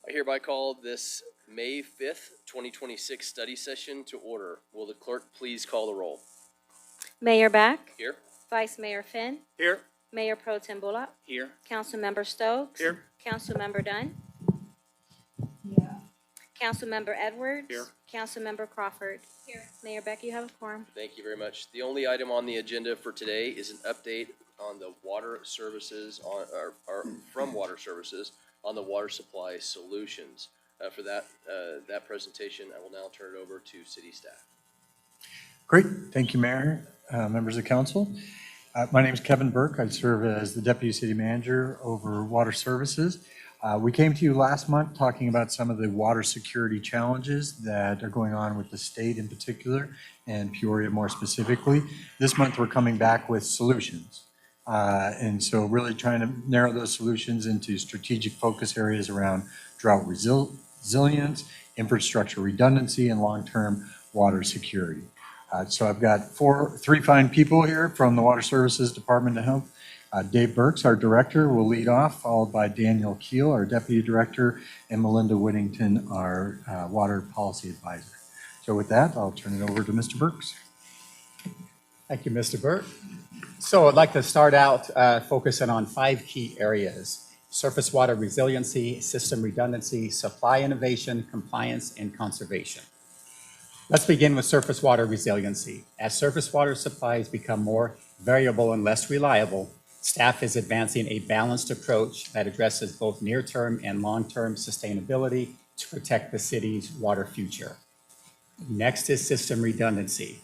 I hereby call this May 5th, 2026 study session to order. Will the clerk please call the roll? Mayor Beck, Here. Vice Mayor Finn, Here. Mayor Pro Tem Bullock, Here. Councilmember Stokes, Here. Councilmember Dunn, Councilmember Edwards, Here. Councilmember Crawford. Here. Mayor Beck, you have a quorum. Thank you very much. The only item on the agenda for today is an update on the water services from water services on the water supply solutions. For that presentation, I will now turn it over to city staff. Great. Thank you, Mayor, members of council. My name is Kevin Burke. I serve as the Deputy City Manager over Water Services. We came to you last month talking about some of the water security challenges that are going on with the state in particular and Peoria more specifically. This month, we're coming back with solutions. And so really trying to narrow those solutions into strategic focus areas around drought resilience, infrastructure redundancy, and long-term water security. So I've got three fine people here from the Water Services Department of Health. Dave Burks, our director, will lead off, followed by Daniel Keel, our deputy director, and Melinda Whittington, our water policy advisor. So with that, I'll turn it over to Mr. Burks. Thank you, Mr. Burke. So I'd like to start out focusing on 5 key areas: surface water resiliency, system redundancy, supply innovation, compliance, and conservation. Let's begin with surface water resiliency. As surface water supplies become more variable and less reliable, staff is advancing a balanced approach that addresses both near-term and long-term sustainability to protect the city's water future. Next is system redundancy.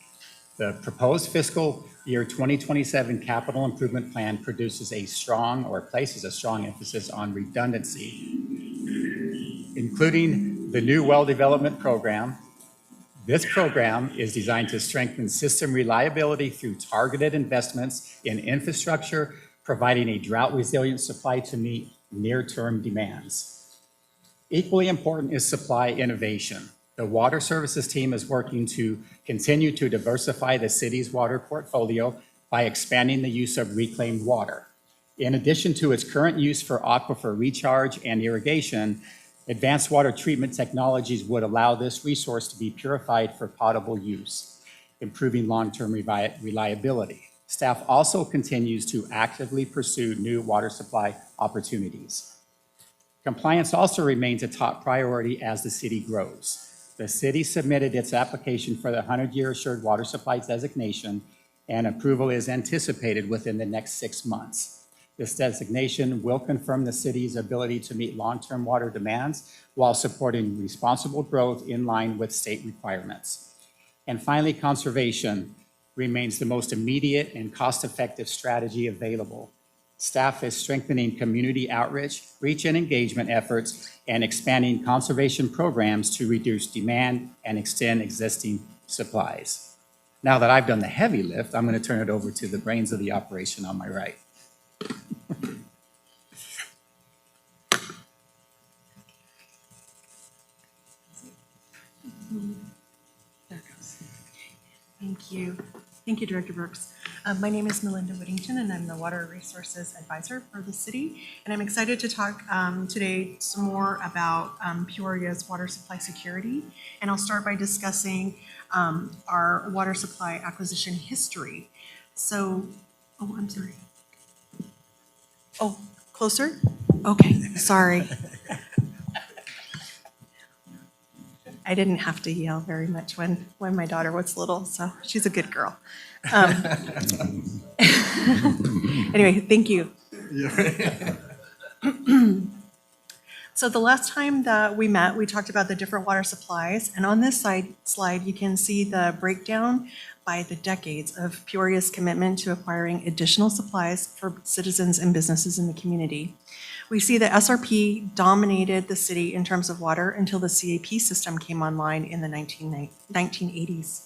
The proposed fiscal year 2027 capital improvement plan places a strong emphasis on redundancy, including the new well development program. This program is designed to strengthen system reliability through targeted investments in infrastructure, providing a drought-resilient supply to meet near-term demands. Equally important is supply innovation. The Water Services team is working to continue to diversify the city's water portfolio by expanding the use of reclaimed water. In addition to its current use for aquifer recharge and irrigation, advanced water treatment technologies would allow this resource to be purified for potable use, improving long-term reliability. Staff also continues to actively pursue new water supply opportunities. Compliance also remains a top priority as the city grows. The city submitted its application for the 100-year Assured Water Supply designation, and approval is anticipated within the next 6 months. This designation will confirm the city's ability to meet long-term water demands while supporting responsible growth in line with state requirements. And finally, conservation remains the most immediate and cost-effective strategy available. Staff is strengthening community outreach, reach and engagement efforts, and expanding conservation programs to reduce demand and extend existing supplies. Now that I've done the heavy lift, I'm going to turn it over to the brains of the operation on my right. There it goes. Thank you. Thank you, Director Burks. My name is Melinda Whittington, and I'm the Water Resources Advisor for the city. And I'm excited to talk today some more about Peoria's water supply security. And I'll start by discussing our water supply acquisition history. So, oh, I'm sorry. Oh, closer? Okay, sorry. I didn't have to yell very much when my daughter was little, so she's a good girl. Anyway, thank you. So the last time that we met, we talked about the different water supplies, and on this slide, you can see the breakdown by the decades of Peoria's commitment to acquiring additional supplies for citizens and businesses in the community. We see that SRP dominated the city in terms of water until the CAP system came online in the 1980s.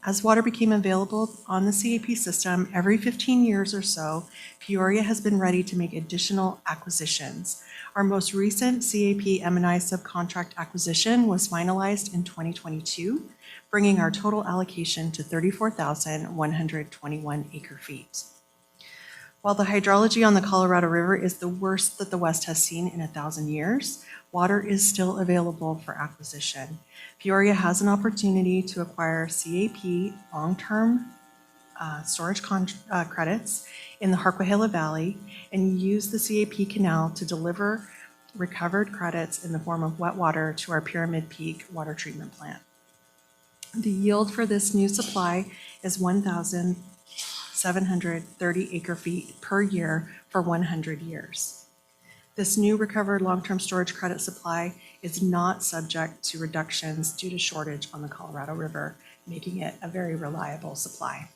As water became available on the CAP system, every 15 years or so, Peoria has been ready to make additional acquisitions. Our most recent CAP M&I subcontract acquisition was finalized in 2022, bringing our total allocation to 34,121 acre feet. While the hydrology on the Colorado River is the worst that the West has seen in 1,000 years, water is still available for acquisition. Peoria has an opportunity to acquire CAP long-term storage credits in the Harquahala Valley and use the CAP canal to deliver recovered credits in the form of wet water to our Pyramid Peak water treatment plant. The yield for this new supply is 1,730 acre-feet per year for 100 years. This new recovered long-term storage credit supply is not subject to reductions due to shortage on the Colorado River, making it a very reliable supply.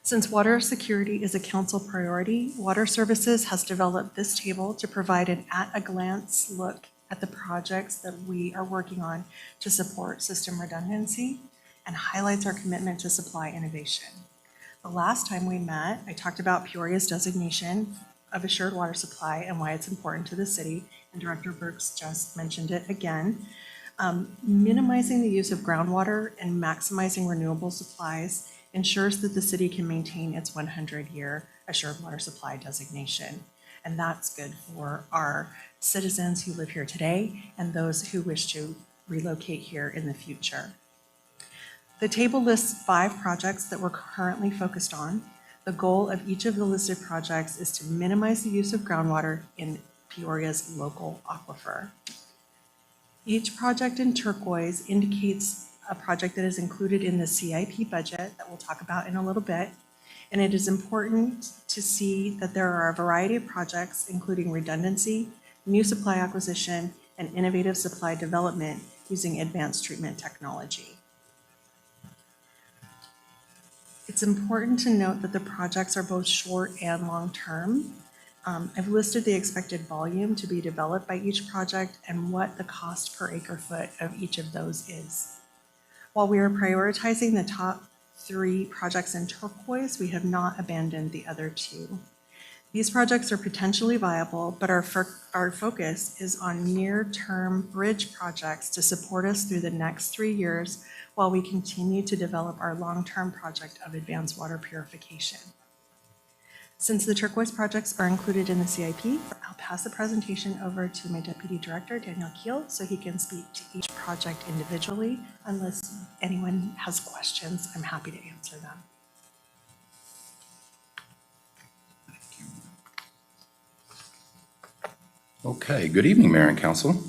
Since water security is a council priority, Water Services has developed this table to provide an at-a-glance look at the projects that we are working on to support system redundancy and highlights our commitment to supply innovation. The last time we met, I talked about Peoria's designation of assured water supply and why it's important to the city, and Director Burks just mentioned it again. Minimizing the use of groundwater and maximizing renewable supplies ensures that the city can maintain its 100-year assured water supply designation. And that's good for our citizens who live here today and those who wish to relocate here in the future. The table lists 5 projects that we're currently focused on. The goal of each of the listed projects is to minimize the use of groundwater in Peoria's local aquifer. Each project in turquoise indicates a project that is included in the CIP budget that we'll talk about in a little bit. And it is important to see that there are a variety of projects, including redundancy, new supply acquisition, and innovative supply development using advanced treatment technology. It's important to note that the projects are both short and long-term. I've listed the expected volume to be developed by each project and what the cost per acre foot of each of those is. While we are prioritizing the top 3 projects in turquoise, we have not abandoned the other 2. These projects are potentially viable, but our focus is on near-term bridge projects to support us through the next 3 years while we continue to develop our long-term project of advanced water purification. Since the turquoise projects are included in the CIP, I'll pass the presentation over to my Deputy Director, Daniel Keel, so he can speak to each project individually. Unless anyone has questions, I'm happy to answer them. Okay, good evening, Mayor and Council.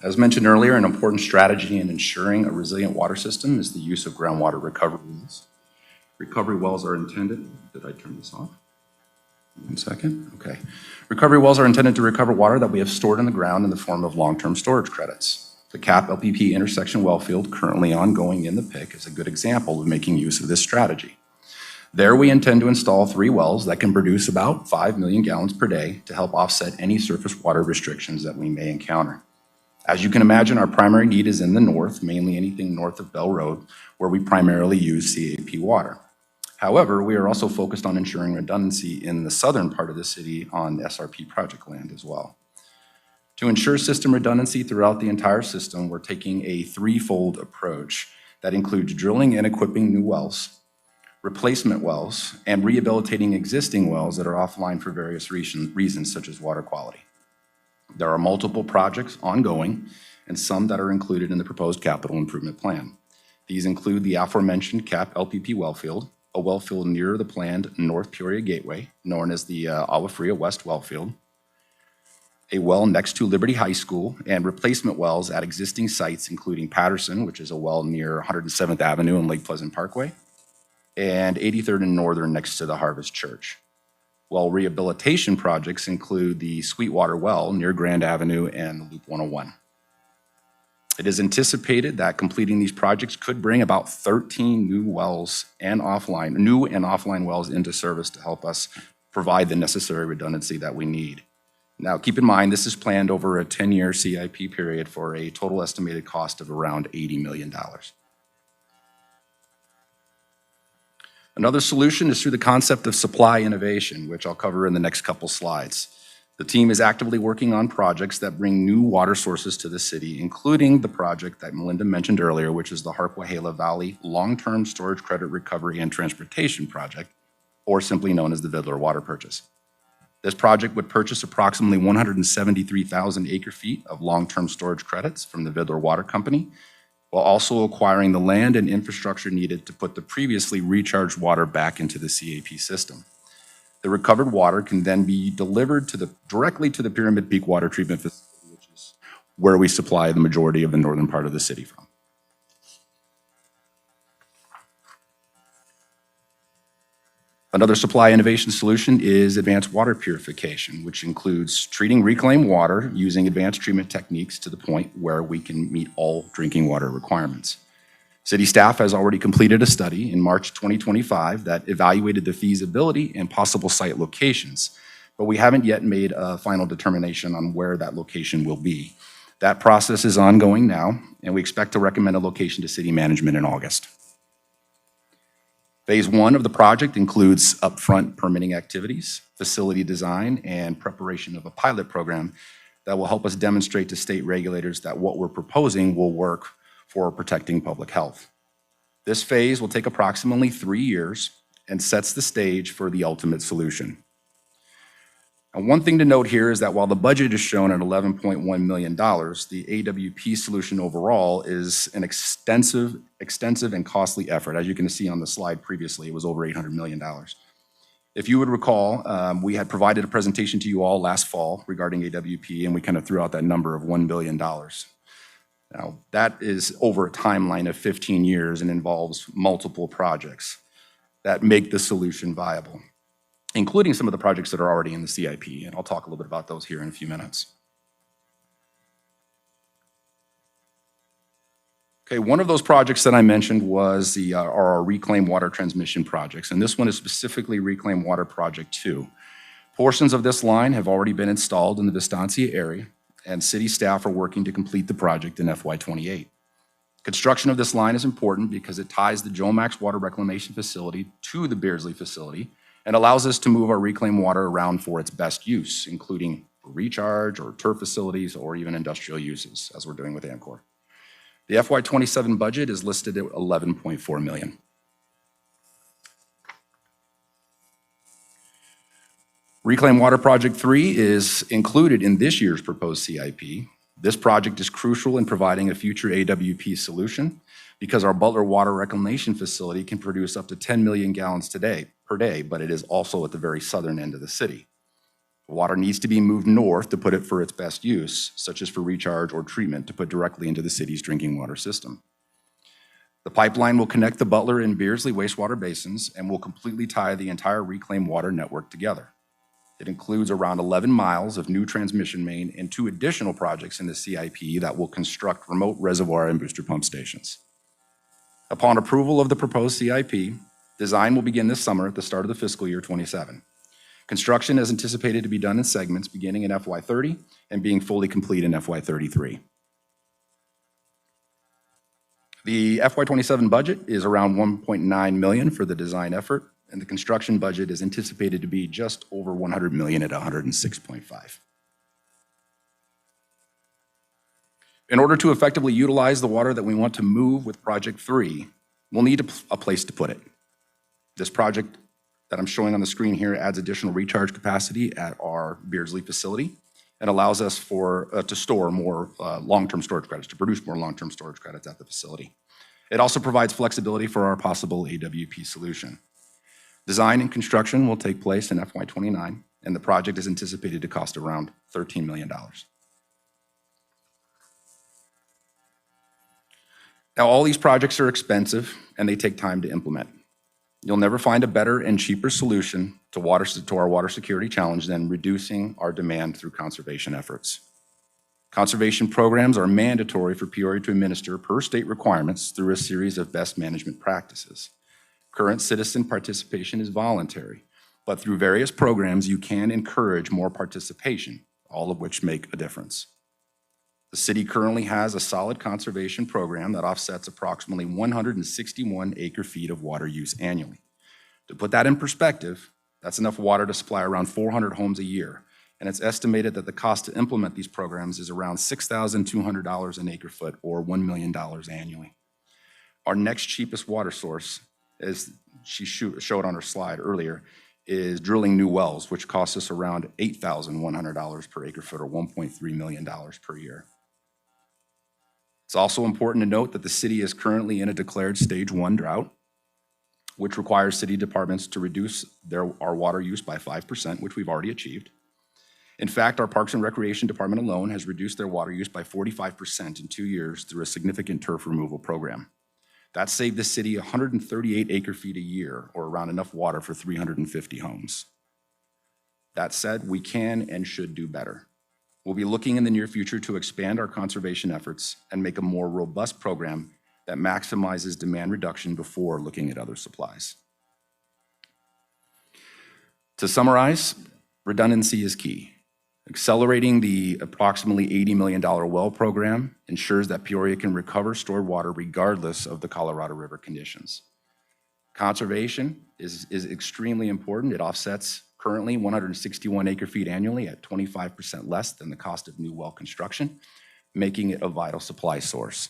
As mentioned earlier, an important strategy in ensuring a resilient water system is the use of groundwater recovery wells. Recovery wells are intended, did I turn this off? 1 second, okay. Recovery wells are intended to recover water that we have stored in the ground in the form of long-term storage credits. The CAP LPP intersection well field currently ongoing in the PIC is a good example of making use of this strategy. There we intend to install 3 wells that can produce about 5 million gallons per day to help offset any surface water restrictions that we may encounter. As you can imagine, our primary need is in the north, mainly anything north of Bell Road, where we primarily use CAP water. However, we are also focused on ensuring redundancy in the southern part of the city on SRP project land as well. To ensure system redundancy throughout the entire system, we're taking a 3-fold approach that includes drilling and equipping new wells, replacement wells, and rehabilitating existing wells that are offline for various reasons such as water quality. There are multiple projects ongoing and some that are included in the proposed capital improvement plan. These include the aforementioned CAP LPP well field, a well field near the planned North Peoria Gateway, known as the Agua Fria West well field, a well next to Liberty High School, and replacement wells at existing sites, including Patterson, which is a well near 107th Avenue and Lake Pleasant Parkway, and 83rd and Northern next to the Harvest Church. Well rehabilitation projects include the Sweetwater well near Grand Avenue and Loop 101. It is anticipated that completing these projects could bring about 13 new wells and offline wells into service to help us provide the necessary redundancy that we need. Now, keep in mind, this is planned over a 10-year CIP period for a total estimated cost of around $80 million. Another solution is through the concept of supply innovation, which I'll cover in the next couple slides. The team is actively working on projects that bring new water sources to the city, including the project that Melinda mentioned earlier, which is the Harquahala Valley Long-Term Storage Credit Recovery and Transportation Project, or simply known as the Vidler Water Purchase. This project would purchase approximately 173,000 acre-feet of long-term storage credits from the Vidler Water Company, while also acquiring the land and infrastructure needed to put the previously recharged water back into the CAP system. The recovered water can then be delivered directly to the Pyramid Peak Water Treatment Facility, which is where we supply the majority of the northern part of the city from. Another supply innovation solution is advanced water purification, which includes treating reclaimed water using advanced treatment techniques to the point where we can meet all drinking water requirements. City staff has already completed a study in March 2025 that evaluated the feasibility and possible site locations, but we haven't yet made a final determination on where that location will be. That process is ongoing now, and we expect to recommend a location to city management in August. Phase 1 of the project includes upfront permitting activities, facility design, and preparation of a pilot program that will help us demonstrate to state regulators that what we're proposing will work for protecting public health. This phase will take approximately 3 years and sets the stage for the ultimate solution. And one thing to note here is that while the budget is shown at $11.1 million, the AWP solution overall is an extensive and costly effort. As you can see on the slide previously, it was over $800 million. If you would recall, we had provided a presentation to you all last fall regarding AWP, and we kind of threw out that number of $1 billion. Now, that is over a timeline of 15 years and involves multiple projects that make the solution viable, including some of the projects that are already in the CIP, and I'll talk a little bit about those here in a few minutes. Okay, one of those projects that I mentioned was our Reclaimed Water Transmission projects, and this one is specifically Reclaimed Water Project 2. Portions of this line have already been installed in the Vistancia area, and city staff are working to complete the project in FY28. Construction of this line is important because it ties the Jomax Water Reclamation Facility to the Beardsley facility and allows us to move our reclaimed water around for its best use, including recharge or turf facilities or even industrial uses, as we're doing with Amcor. The FY27 budget is listed at $11.4 million. Reclaimed Water Project 3 is included in this year's proposed CIP. This project is crucial in providing a future AWP solution because our Butler Water Reclamation Facility can produce up to 10 million gallons per day, but it is also at the very southern end of the city. The water needs to be moved north to put it for its best use, such as for recharge or treatment to put directly into the city's drinking water system. The pipeline will connect the Butler and Beardsley wastewater basins and will completely tie the entire reclaimed water network together. It includes around 11 miles of new transmission main and 2 additional projects in the CIP that will construct remote reservoir and booster pump stations. Upon approval of the proposed CIP, design will begin this summer at the start of the fiscal year 27. Construction is anticipated to be done in segments beginning in FY30 and being fully complete in FY33. The FY27 budget is around $1.9 million for the design effort, and the construction budget is anticipated to be just over $100 million at $106.5. In order to effectively utilize the water that we want to move with Project 3, we'll need a place to put it. This project that I'm showing on the screen here adds additional recharge capacity at our Beardsley facility and allows us to store more long-term storage credits, to produce more long-term storage credits at the facility. It also provides flexibility for our possible AWP solution. Design and construction will take place in FY29, and the project is anticipated to cost around $13 million. Now, all these projects are expensive, and they take time to implement. You'll never find a better and cheaper solution to our water security challenge than reducing our demand through conservation efforts. Conservation programs are mandatory for Peoria to administer per state requirements through a series of best management practices. Current citizen participation is voluntary, but through various programs, you can encourage more participation, all of which make a difference. The city currently has a solid conservation program that offsets approximately 161 acre-feet of water use annually. To put that in perspective, that's enough water to supply around 400 homes a year, and it's estimated that the cost to implement these programs is around $6,200 an acre foot, or $1 million annually. Our next cheapest water source, as she showed on her slide earlier, is drilling new wells, which costs us around $8,100 per acre foot, or $1.3 million per year. It's also important to note that the city is currently in a declared stage 1 drought, which requires city departments to reduce our water use by 5%, which we've already achieved. In fact, our Parks and Recreation Department alone has reduced their water use by 45% in 2 years through a significant turf removal program. That saved the city 138 acre feet a year, or around enough water for 350 homes. That said, we can and should do better. We'll be looking in the near future to expand our conservation efforts and make a more robust program that maximizes demand reduction before looking at other supplies. To summarize, redundancy is key. Accelerating the approximately $80 million well program ensures that Peoria can recover stored water regardless of the Colorado River conditions. Conservation is extremely important. It offsets currently 161 acre feet annually at 25% less than the cost of new well construction, making it a vital supply source.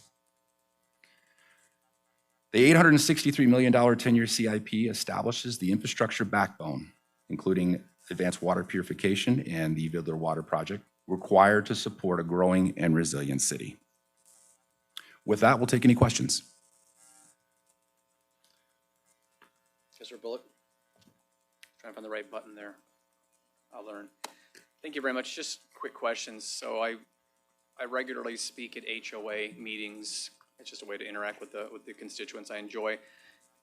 The $863 million 10-year CIP establishes the infrastructure backbone, including advanced water purification and the Vidler Water Project, required to support a growing and resilient city. With that, we'll take any questions. Councilor Bullock? Trying to find the right button there. I'll learn. Thank you very much. Just quick questions. So I regularly speak at HOA meetings. It's just a way to interact with the constituents I enjoy.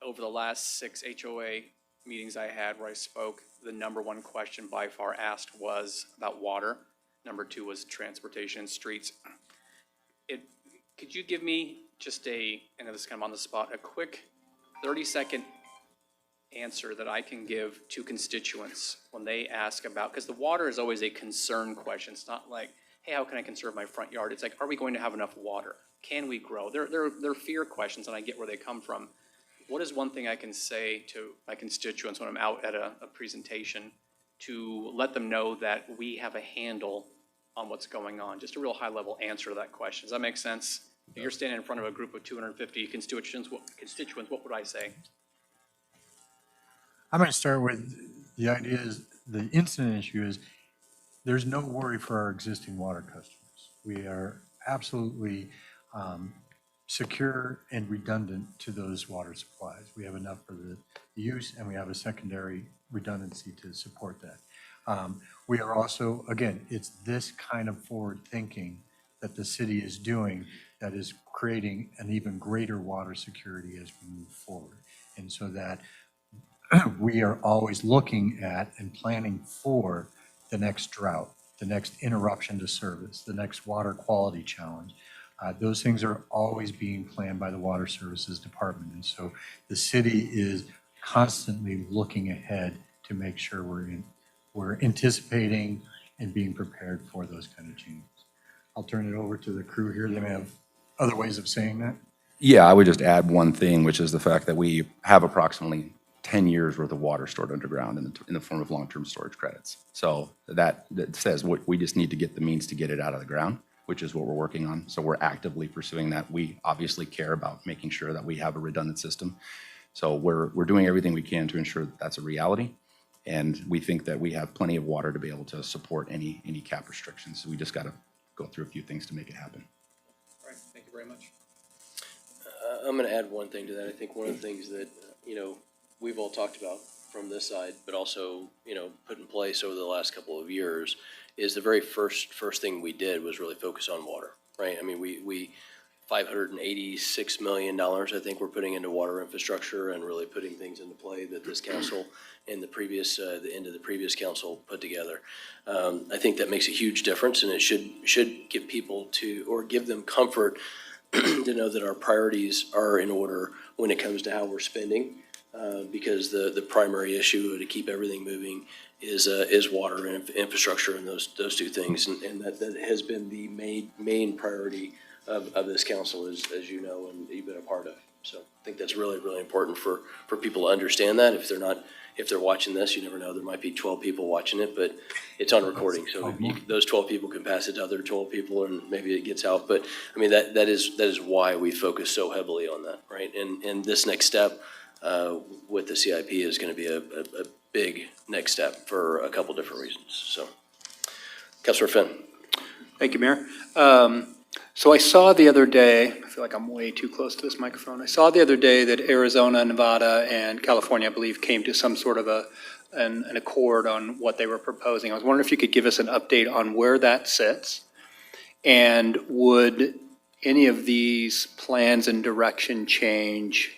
Over the last 6 HOA meetings I had where I spoke, the number 1 question by far asked was about water. Number 2 was transportation and streets. Could you give me just I know this is kind of on the spot, a quick 30-second answer that I can give to constituents when they ask about, because the water is always a concern question. It's not like, hey, how can I conserve my front yard? It's like, are we going to have enough water? Can we grow? They're fear questions, and I get where they come from. What is one thing I can say to my constituents when I'm out at a presentation to let them know that we have a handle on what's going on? Just a real high-level answer to that question. Does that make sense? If you're standing in front of a group of 250 constituents, what would I say? I'm going to start with the idea is the incident issue is there's no worry for our existing water customers. We are absolutely secure and redundant to those water supplies. We have enough for the use, and we have a secondary redundancy to support that. We are also, again, it's this kind of forward thinking that the city is doing that is creating an even greater water security as we move forward. And so that we are always looking at and planning for the next drought, the next interruption to service, the next water quality challenge. Those things are always being planned by the Water Services Department. And so the city is constantly looking ahead to make sure we're anticipating and being prepared for those kind of changes. I'll turn it over to the crew here. They may have other ways of saying that. Yeah, I would just add one thing, which is the fact that we have approximately 10 years worth of water stored underground in the form of long-term storage credits. So that says we just need to get the means to get it out of the ground, which is what we're working on. So we're actively pursuing that. We obviously care about making sure that we have a redundant system. So we're doing everything we can to ensure that that's a reality. And we think that we have plenty of water to be able to support any cap restrictions. So we just got to go through a few things to make it happen. All right, thank you very much. I'm going to add one thing to that. I think one of the things that, we've all talked about from this side, but also, put in place over the last couple of years is the very first thing we did was really focus on water, right? I mean, we $586 million, I think we're putting into water infrastructure and really putting things into play that this council and the end of the previous council put together. I think that makes a huge difference, and it should give people give them comfort to know that our priorities are in order when it comes to how we're spending, because the primary issue to keep everything moving is water and infrastructure and those two things, and that has been the main priority of this council, as you know, and you've been a part of. So I think that's really, really important for people to understand that if if they're watching this, you never know, there might be 12 people watching it, but it's on recording, so those 12 people can pass it to other 12 people, and maybe it gets out. But, I mean, that is why we focus so heavily on that, right? And this next step with the CIP is going to be a big next step for a couple different reasons, so. Councilor Finn. Thank you, Mayor. So I saw the other day, I feel like I'm way too close to this microphone. I saw the other day that Arizona, Nevada, and California, I believe, came to some sort of an accord on what they were proposing. I was wondering if you could give us an update on where that sits, and would any of these plans and direction change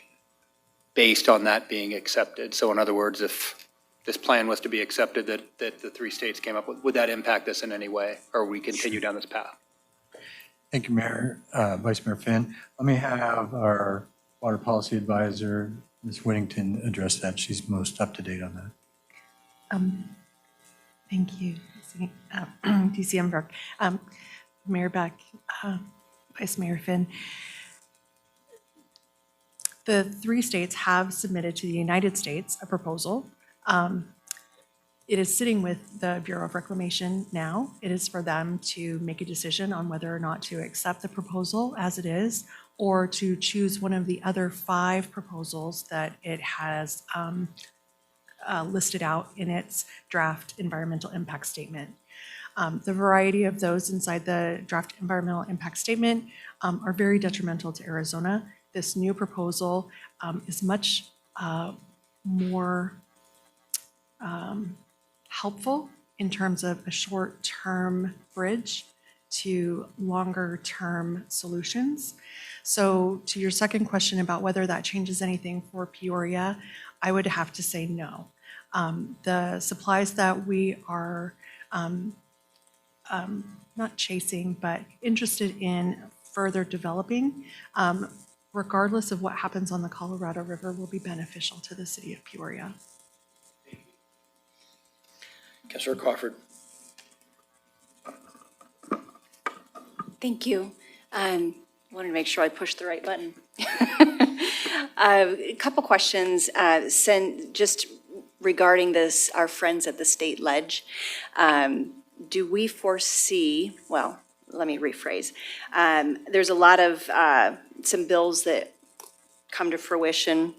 based on that being accepted? So in other words, if this plan was to be accepted that the three states came up with, would that impact us in any way, or we continue down this path? Thank you, Mayor, Vice Mayor Finn. Let me have our Water Policy Advisor, Ms. Whittington, address that. She's most up to date on that. Thank you, DCM Burke. Mayor Beck, Vice Mayor Finn. The three states have submitted to the United States a proposal. It is sitting with the Bureau of Reclamation now. It is for them to make a decision on whether or not to accept the proposal as it is, or to choose one of the other 5 proposals that it has listed out in its draft environmental impact statement. The variety of those inside the draft environmental impact statement are very detrimental to Arizona. This new proposal is much more helpful in terms of a short-term bridge to longer-term solutions. So to your second question about whether that changes anything for Peoria, I would have to say no. The supplies that we are not chasing, but interested in further developing, regardless of what happens on the Colorado River, will be beneficial to the city of Peoria. Councilor Crawford. Thank you. Wanted to make sure I pushed the right button. A couple questions, just regarding this, our friends at the state ledge. Do we foresee, well, let me rephrase. There's a lot of, some bills that come to fruition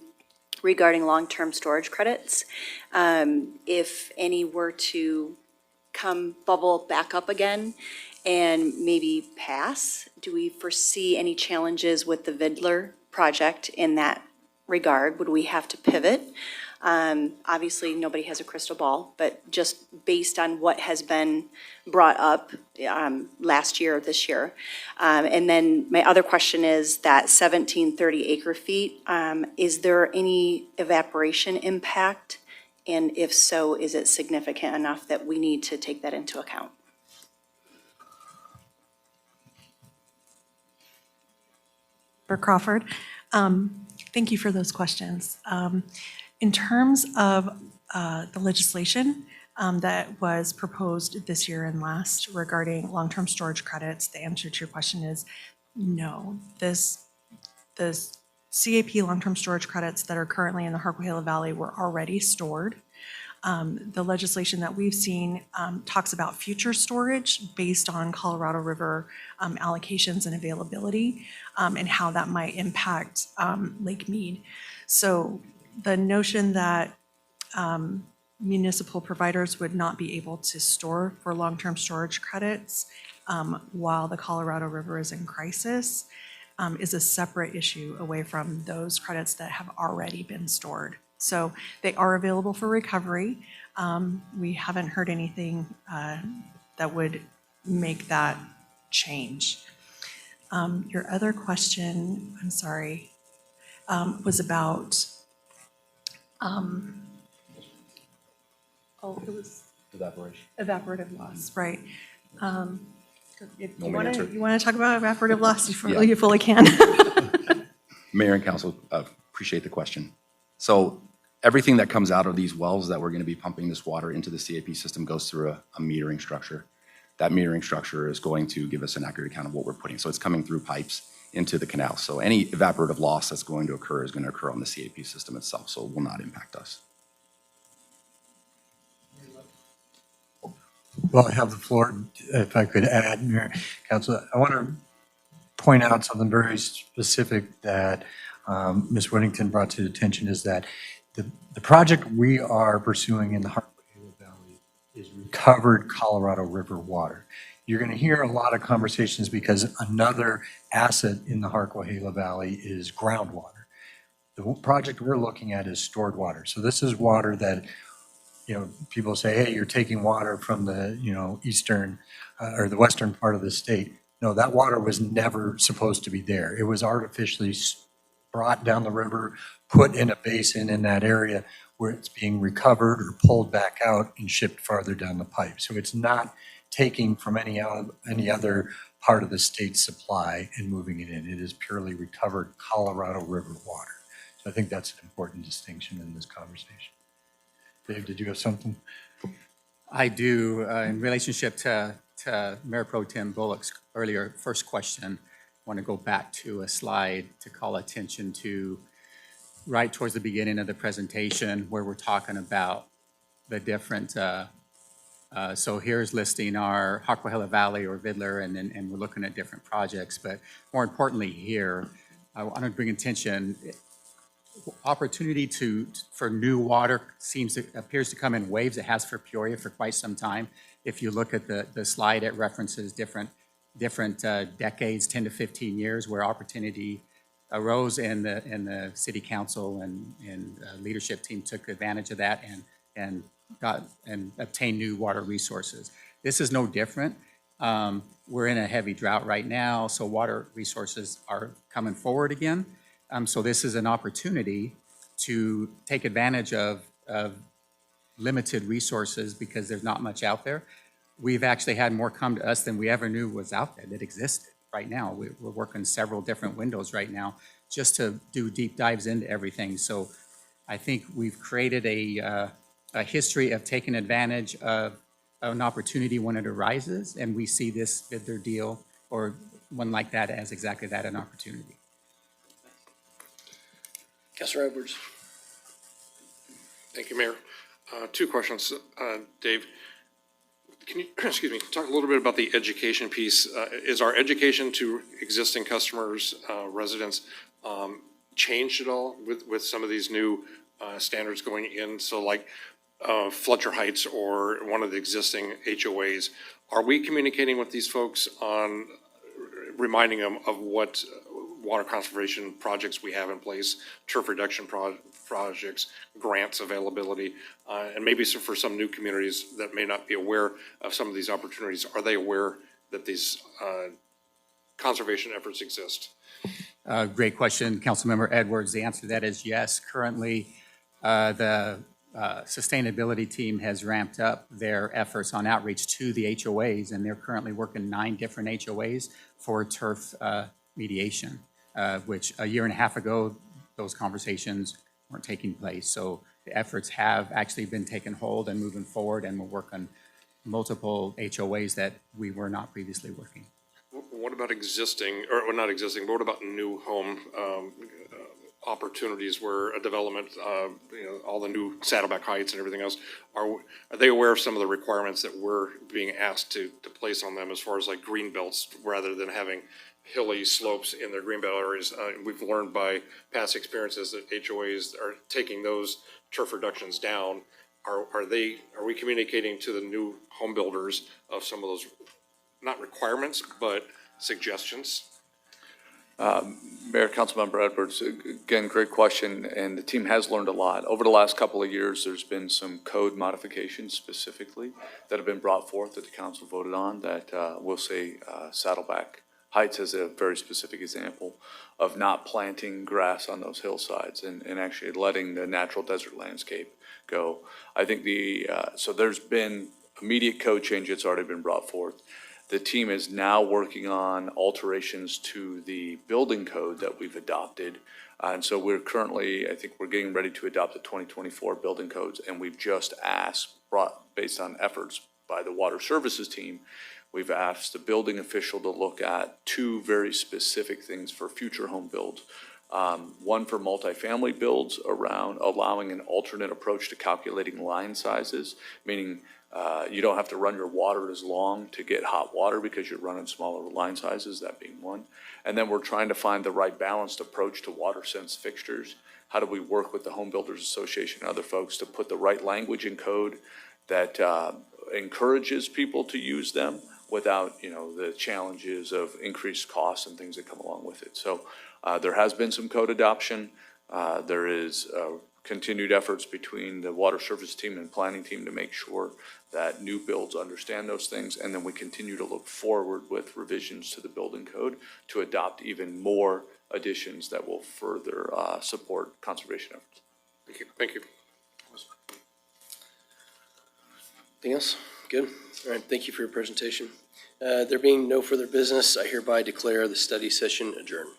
regarding long-term storage credits. If any were to come bubble back up again and maybe pass, do we foresee any challenges with the Vidler project in that regard? Would we have to pivot? Obviously, nobody has a crystal ball, but just based on what has been brought up last year or this year. And then my other question is that 1730 acre feet, is there any evaporation impact? And if so, is it significant enough that we need to take that into account? Crawford, thank you for those questions. In terms of the legislation that was proposed this year and last regarding long-term storage credits, the answer to your question is no. The CAP long-term storage credits that are currently in the Harquahala Valley were already stored. The legislation that we've seen talks about future storage based on Colorado River allocations and availability, and how that might impact Lake Mead. So the notion that municipal providers would not be able to store for long-term storage credits while the Colorado River is in crisis is a separate issue away from those credits that have already been stored. So they are available for recovery. We haven't heard anything that would make that change. Your other question, I'm sorry, was about, it was Evaporation. evaporative loss, right? If No you main want answer. to talk about evaporative loss, Yeah. you fully can. Mayor and council, appreciate the question. So everything that comes out of these wells that we're going to be pumping this water into the CAP system goes through a metering structure. That metering structure is going to give us an accurate account of what we're putting. So it's coming through pipes into the canal. So any evaporative loss that's going to occur is going to occur on the CAP system itself, so it will not impact us. Well, I have the floor. If I could add, Mayor, Council, I want to point out something very specific that Ms. Whittington brought to the attention is that the project we are pursuing in the Hartford Valley is recovered Colorado River water. You're going to hear a lot of conversations because another asset in the Harquahela Valley is groundwater. The project we're looking at is stored water. So this is water that, people say, hey, you're taking water from the, eastern or the western part of the state. No, that water was never supposed to be there. It was artificially brought down the river, put in a basin in that area where it's being recovered or pulled back out and shipped farther down the pipe. So it's not taking from any other part of the state's supply and moving it in. It is purely recovered Colorado River water. So I think that's an important distinction in this conversation. Dave, did you have something? I do, in relationship to Mayor Pro Tem Bullock's earlier first question, I want to go back to a slide to call attention to right towards the beginning of the presentation where we're talking about the different, so here's listing our Harquahela Valley or Vidler, and we're looking at different projects. But more importantly here, I want to bring attention, opportunity for new water appears to come in waves. It has for Peoria for quite some time. If you look at the slide, it references different decades, 10 to 15 years, where opportunity arose and the city council and leadership team took advantage of that and obtained new water resources. This is no different. We're in a heavy drought right now, so water resources are coming forward again. So this is an opportunity to take advantage of limited resources because there's not much out there. We've actually had more come to us than we ever knew was out there that existed right now. We're working several different windows right now just to do deep dives into everything. So I think we've created a history of taking advantage of an opportunity when it arises, and we see this bidder deal or one like that as exactly that, an opportunity. Councilor Edwards. Thank you, Mayor. Two questions. Dave, can you, excuse me, talk a little bit about the education piece? Is our education to existing customers, residents, changed at all with some of these new standards going in? So like Fletcher Heights or one of the existing HOAs, are we communicating with these folks on reminding them of what water conservation projects we have in place, turf reduction projects, grants availability, and maybe for some new communities that may not be aware of some of these opportunities, are they aware that these conservation efforts exist? Great question, Councilmember Edwards. The answer to that is yes. Currently, the sustainability team has ramped up their efforts on outreach to the HOAs, and they're currently working 9 different HOAs for turf mediation, which a year and a half ago, those conversations weren't taking place. So the efforts have actually been taking hold and moving forward, and we're working multiple HOAs that we were not previously working. What about existing, or well, not existing, but what about new home opportunities where a development, all the new Saddleback Heights and everything else, are they aware of some of the requirements that we're being asked to place on them as far as like green belts rather than having hilly slopes in their greenbelt areas? We've learned by past experiences that HOAs are taking those turf reductions down. Are we communicating to the new home builders of some of those, not requirements, but suggestions? Mayor, Councilmember Edwards, again, great question, and the team has learned a lot. Over the last couple of years, there's been some code modifications specifically that have been brought forth that the council voted on that we'll say Saddleback Heights is a very specific example of not planting grass on those hillsides and actually letting the natural desert landscape go. I think so there's been immediate code change that's already been brought forth. The team is now working on alterations to the building code that we've adopted. And so we're currently, I think we're getting ready to adopt the 2024 building codes, and we've just asked, based on efforts by the water services team, we've asked the building official to look at 2 very specific things for future home builds. One for multifamily builds around allowing an alternate approach to calculating line sizes, meaning you don't have to run your water as long to get hot water because you're running smaller line sizes, that being one. And then we're trying to find the right balanced approach to water sense fixtures. How do we work with the Home Builders Association and other folks to put the right language in code that encourages people to use them without, the challenges of increased costs and things that come along with it. So there has been some code adoption. There is continued efforts between the water service team and planning team to make sure that new builds understand those things. And then we continue to look forward with revisions to the building code to adopt even more additions that will further support conservation efforts. Thank you. Thank you. Anything else? Good. All right, thank you for your presentation. There being no further business, I hereby declare the study session adjourned.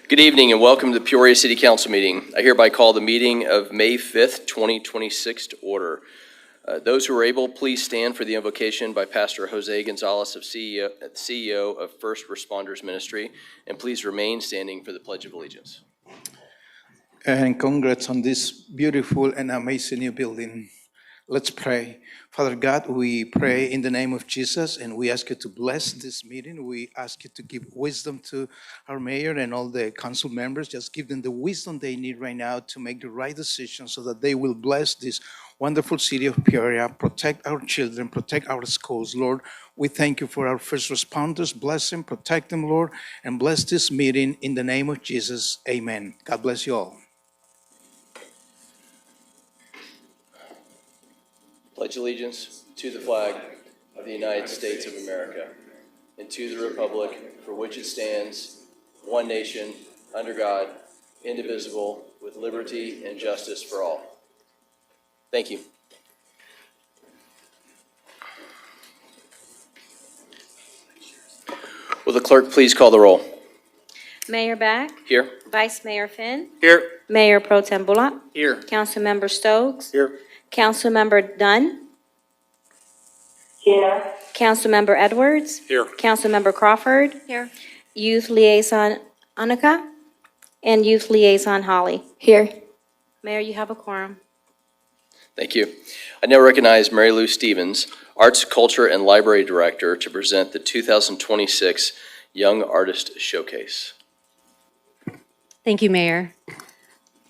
Good evening and welcome to the Peoria City Council meeting. I hereby call the meeting of May 5th, 2026 to order. Those who are able, please stand for the invocation by Pastor Jose Gonzalez, CEO of First Responders Ministry, and please remain standing for the Pledge of Allegiance. And congrats on this beautiful and amazing new building. Let's pray. Father God, we pray in the name of Jesus, and we ask you to bless this meeting. We ask you to give wisdom to our mayor and all the council members. Just give them the wisdom they need right now to make the right decisions so that they will bless this wonderful city of Peoria, protect our children, protect our schools. Lord, we thank you for our first responders. Bless them, protect them, Lord, and bless this meeting in the name of Jesus. Amen. God bless you all. Pledge allegiance to the flag of the United States of America and to the republic for which it stands, one nation, under God, indivisible, with liberty and justice for all. Thank you. Will the clerk please call the roll? Mayor Beck, Here. Vice Mayor Finn, Here. Mayor Pro Tem Bullock, Here. Councilmember Stokes, Here. Councilmember Dunn. Here. Councilmember Edwards. Here. Councilmember Crawford. Here. Youth Liaison Anika. And Youth Liaison Holly. Here. Mayor, you have a quorum. Thank you. I now recognize Mary Lou Stevens, Arts, Culture, and Library Director, to present the 2026 Young Artist Showcase. Thank you, Mayor.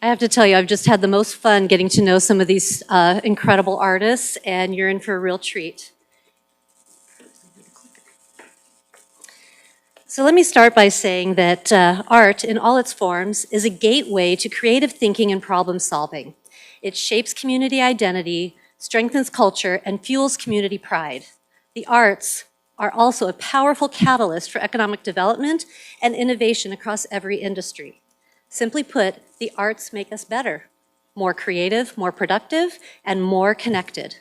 I have to tell you, I've just had the most fun getting to know some of these incredible artists, and you're in for a real treat. So let me start by saying that art, in all its forms, is a gateway to creative thinking and problem solving. It shapes community identity, strengthens culture, and fuels community pride. The arts are also a powerful catalyst for economic development and innovation across every industry. Simply put, the arts make us better, more creative, more productive, and more connected.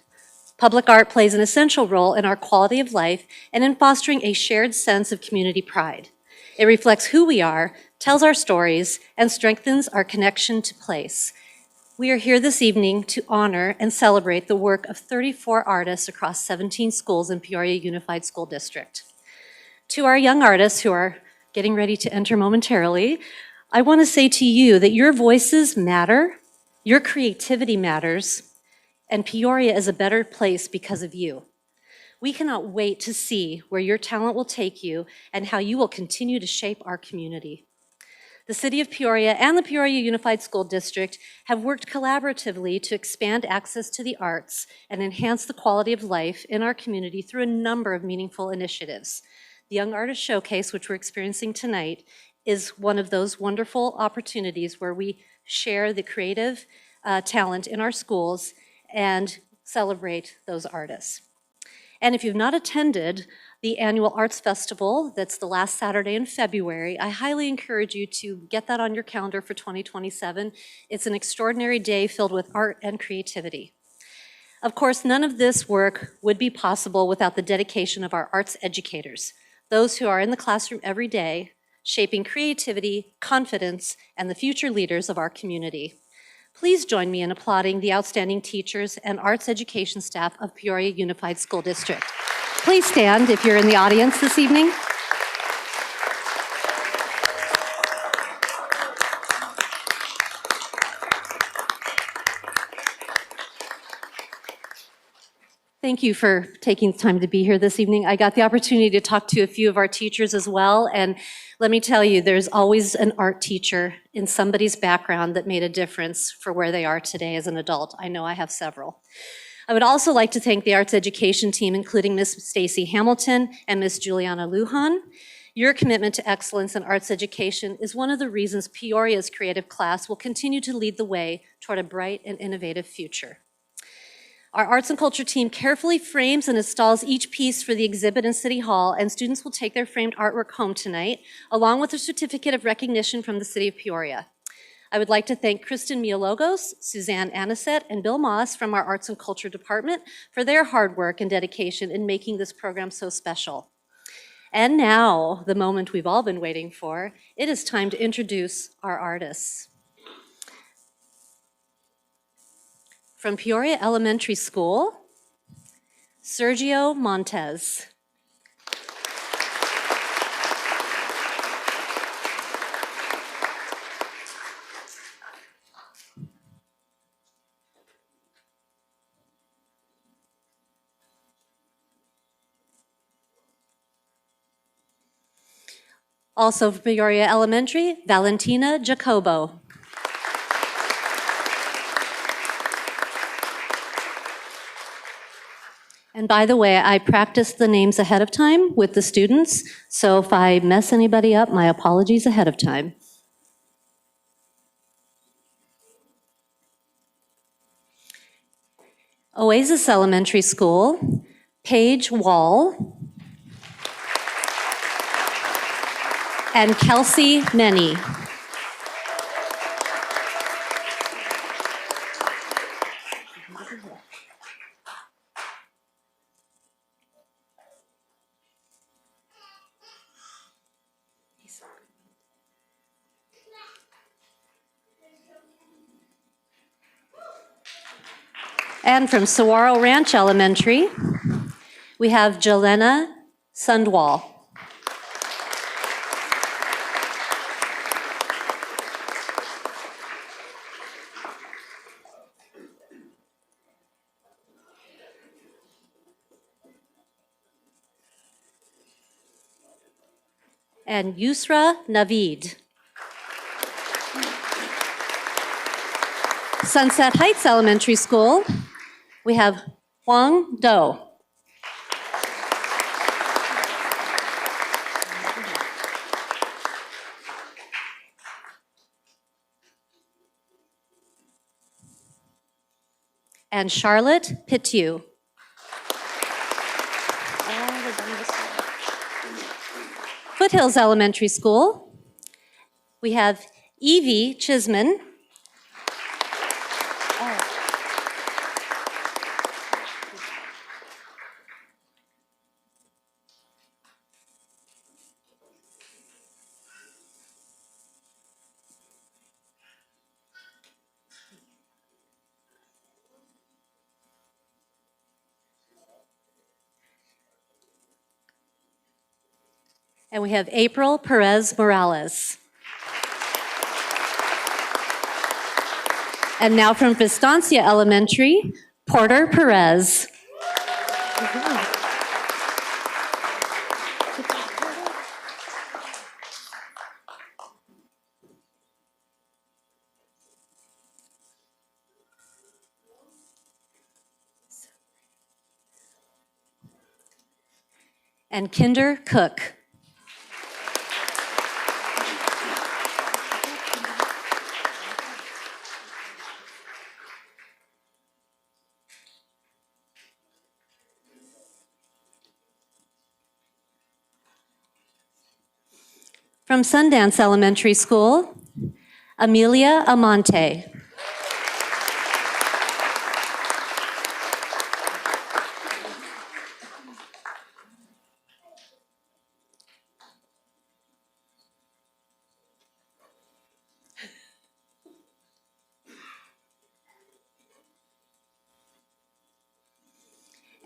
Public art plays an essential role in our quality of life and in fostering a shared sense of community pride. It reflects who we are, tells our stories, and strengthens our connection to place. We are here this evening to honor and celebrate the work of 34 artists across 17 schools in Peoria Unified School District. To our young artists who are getting ready to enter momentarily, I want to say to you that your voices matter, your creativity matters, and Peoria is a better place because of you. We cannot wait to see where your talent will take you and how you will continue to shape our community. The City of Peoria and the Peoria Unified School District have worked collaboratively to expand access to the arts and enhance the quality of life in our community through a number of meaningful initiatives. The Young Artist Showcase, which we're experiencing tonight, is one of those wonderful opportunities where we share the creative talent in our schools and celebrate those artists. And if you've not attended the annual Arts Festival, that's the last Saturday in February, I highly encourage you to get that on your calendar for 2027. It's an extraordinary day filled with art and creativity. Of course, none of this work would be possible without the dedication of our arts educators, those who are in the classroom every day, shaping creativity, confidence, and the future leaders of our community. Please join me in applauding the outstanding teachers and arts education staff of Peoria Unified School District. Please stand if you're in the audience this evening. Thank you for taking the time to be here this evening. I got the opportunity to talk to a few of our teachers as well, and let me tell you, there's always an art teacher in somebody's background that made a difference for where they are today as an adult. I know I have several. I would also like to thank the arts education team, including Ms. Stacy Hamilton and Ms. Juliana Lujan. Your commitment to excellence in arts education is one of the reasons Peoria's creative class will continue to lead the way toward a bright and innovative future. Our arts and culture team carefully frames and installs each piece for the exhibit in City Hall, and students will take their framed artwork home tonight, along with a certificate of recognition from the City of Peoria. I would like to thank Kristen Mialogos, Suzanne Anisette, and Bill Moss from our Arts and Culture Department for their hard work and dedication in making this program so special. And now, the moment we've all been waiting for, it is time to introduce our artists. From Peoria Elementary School, Sergio Montez. Also from Peoria Elementary, Valentina Jacobo. And by the way, I practiced the names ahead of time with the students, so if I mess anybody up, my apologies ahead of time. Oasis Elementary School, Paige Wall and Kelsey Nenny. And from Saguaro Ranch Elementary, we have Jelena Sundwall. And Yusra Navid. Sunset Heights Elementary School, we have Huang Do. And Charlotte Pitu. Foothills Elementary School, we have Evie Chisman. And we have April Perez Morales. And now from Vistancia Elementary, Porter Perez. And Kinder Cook. From Sundance Elementary School, Amelia Amante.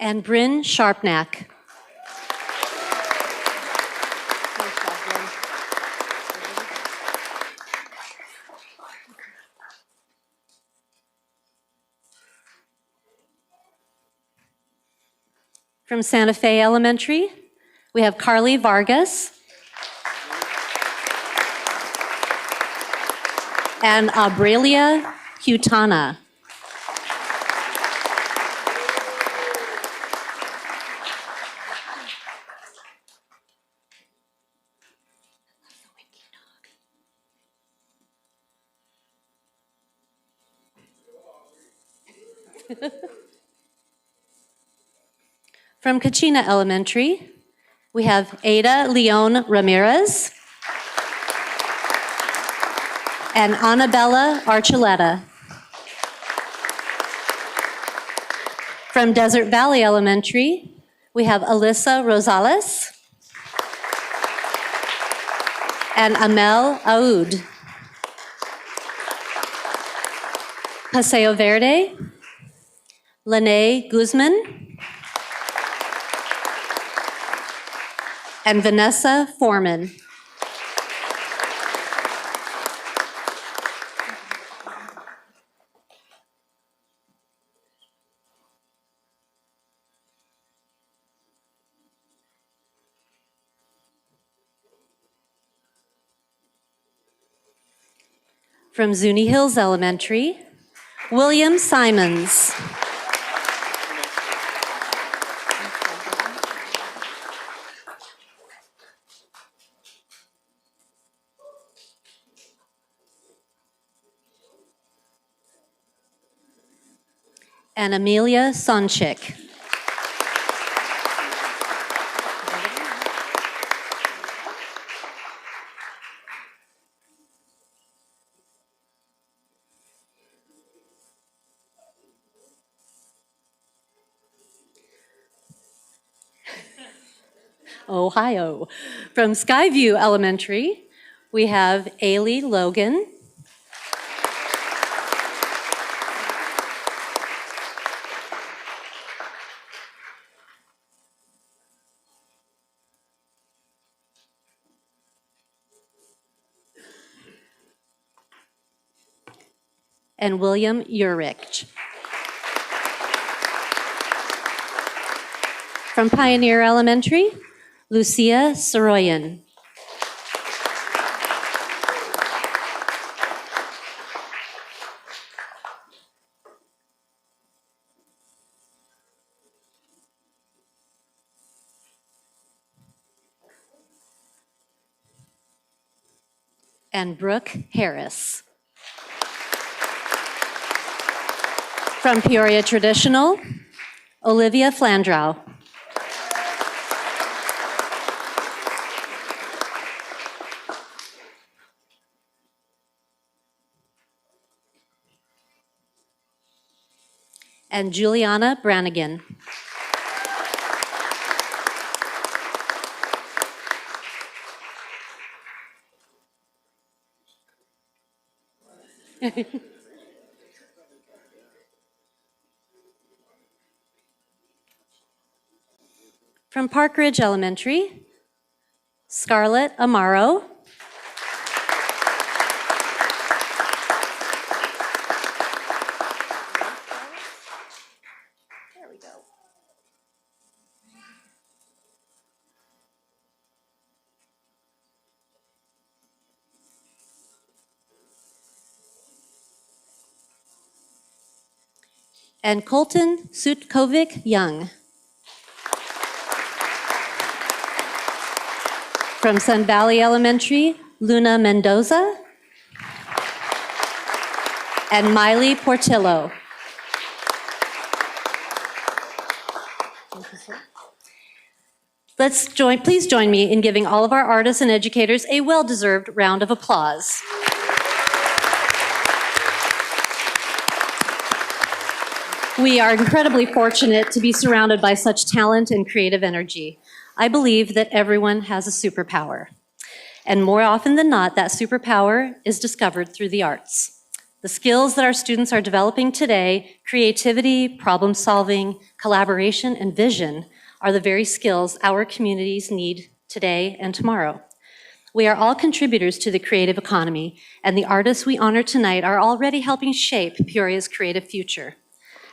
And Bryn Sharpnack. From Santa Fe Elementary, we have Carly Vargas and Abralia Hutana. From Kachina Elementary, we have Ada Leon Ramirez and Annabella Archuleta. From Desert Valley Elementary, we have Alyssa Rosales and Amel Aoud. Paseo Verde, Lene Guzman, and Vanessa Foreman. From Zuni Hills Elementary, William Simons. And Amelia Sonchik. Ohio. From Skyview Elementary, we have Ailey Logan. And William Urich. From Pioneer Elementary, Lucia Soroyan. And Brooke Harris. From Peoria Traditional, Olivia Flandrow. And Juliana Brannigan. From Park Ridge Elementary, Scarlett Amaro. There we go. And Colton Sutkovic Young. From Sun Valley Elementary, Luna Mendoza. And Miley Portillo. Please join me in giving all of our artists and educators a well-deserved round of applause. We are incredibly fortunate to be surrounded by such talent and creative energy. I believe that everyone has a superpower. And more often than not, that superpower is discovered through the arts. The skills that our students are developing today, creativity, problem solving, collaboration, and vision, are the very skills our communities need today and tomorrow. We are all contributors to the creative economy, and the artists we honor tonight are already helping shape Peoria's creative future.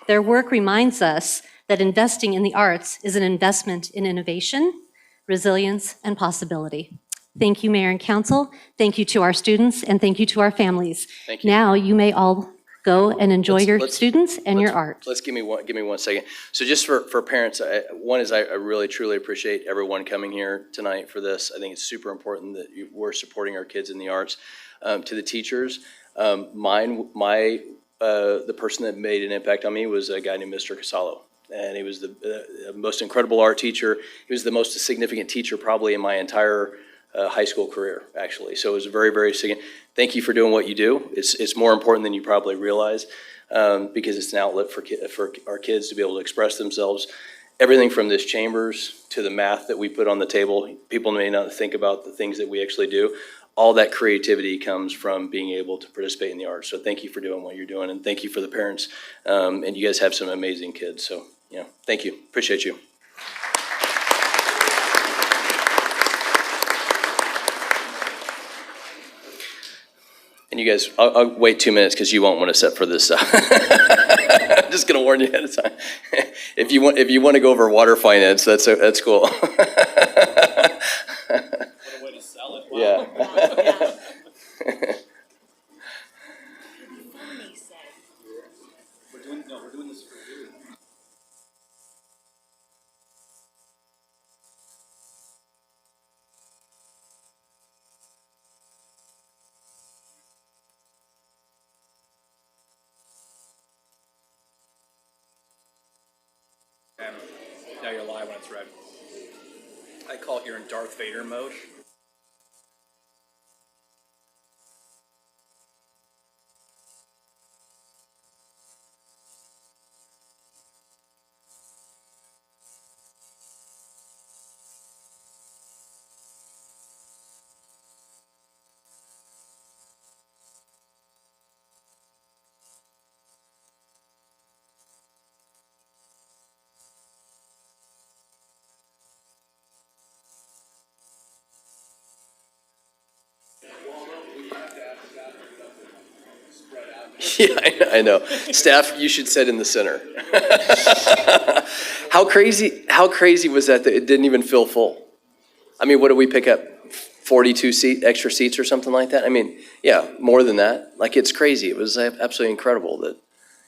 Their work reminds us that investing in the arts is an investment in innovation, resilience, and possibility. Thank you, Mayor and Council. Thank you to our students, and thank you to our families. Thank you. Now you may all go and enjoy your students and your art. Give me 1 second. So just for parents, one is I really truly appreciate everyone coming here tonight for this. I think it's super important that we're supporting our kids in the arts. To the teachers, the person that made an impact on me was a guy named Mr. Casalo. And he was the most incredible art teacher. He was the most significant teacher probably in my entire high school career, actually. So it was very, very significant. Thank you for doing what you do. It's more important than you probably realize because it's an outlet for our kids to be able to express themselves. Everything from this chambers to the math that we put on the table, people may not think about the things that we actually do. all that creativity comes from being able to participate in the arts. So thank you for doing what you're doing, and thank you for the parents. And you guys have some amazing kids, so, thank you. Appreciate you. And you guys, I'll wait 2 minutes because you won't want to sit for this. I'm just going to warn you ahead of time. If you want to go over water finance, that's cool. What a way to sell it. Wow. Yeah. We're doing this for you. Now you're live when it's red. I call it you're in Darth Vader mode. Yeah, I know. Staff, you should sit in the center. How crazy was that it didn't even feel full? I mean, what did we pick up? 42 extra seats or something like that? I mean, yeah, more than that. Like, it's crazy. It was absolutely incredible that,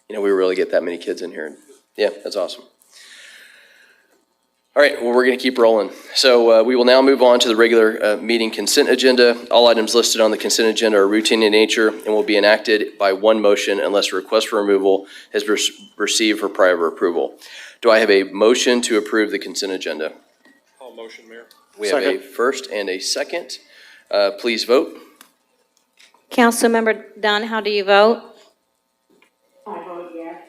we really get that many kids in here. Yeah, that's awesome. All right, well, we're going to keep rolling. So we will now move on to the regular meeting consent agenda. All items listed on the consent agenda are routine in nature and will be enacted by one motion unless a request for removal has been received for prior approval. Do I have a motion to approve the consent agenda? I'll motion, Mayor. We have a first and a second. Please vote. Councilmember Dunn, how do you vote? I vote yes.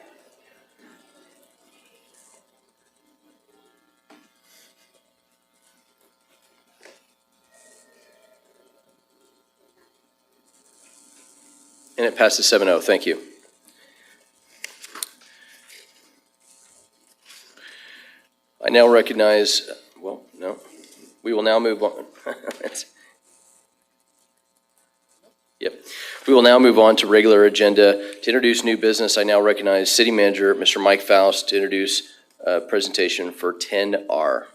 And it passes 7-0. Thank you. I now recognize, well, no. We will now move on. Yep. We will now move on to regular agenda. To introduce new business, I now recognize City Manager, Mr. Mike Faust, to introduce a presentation for 10R.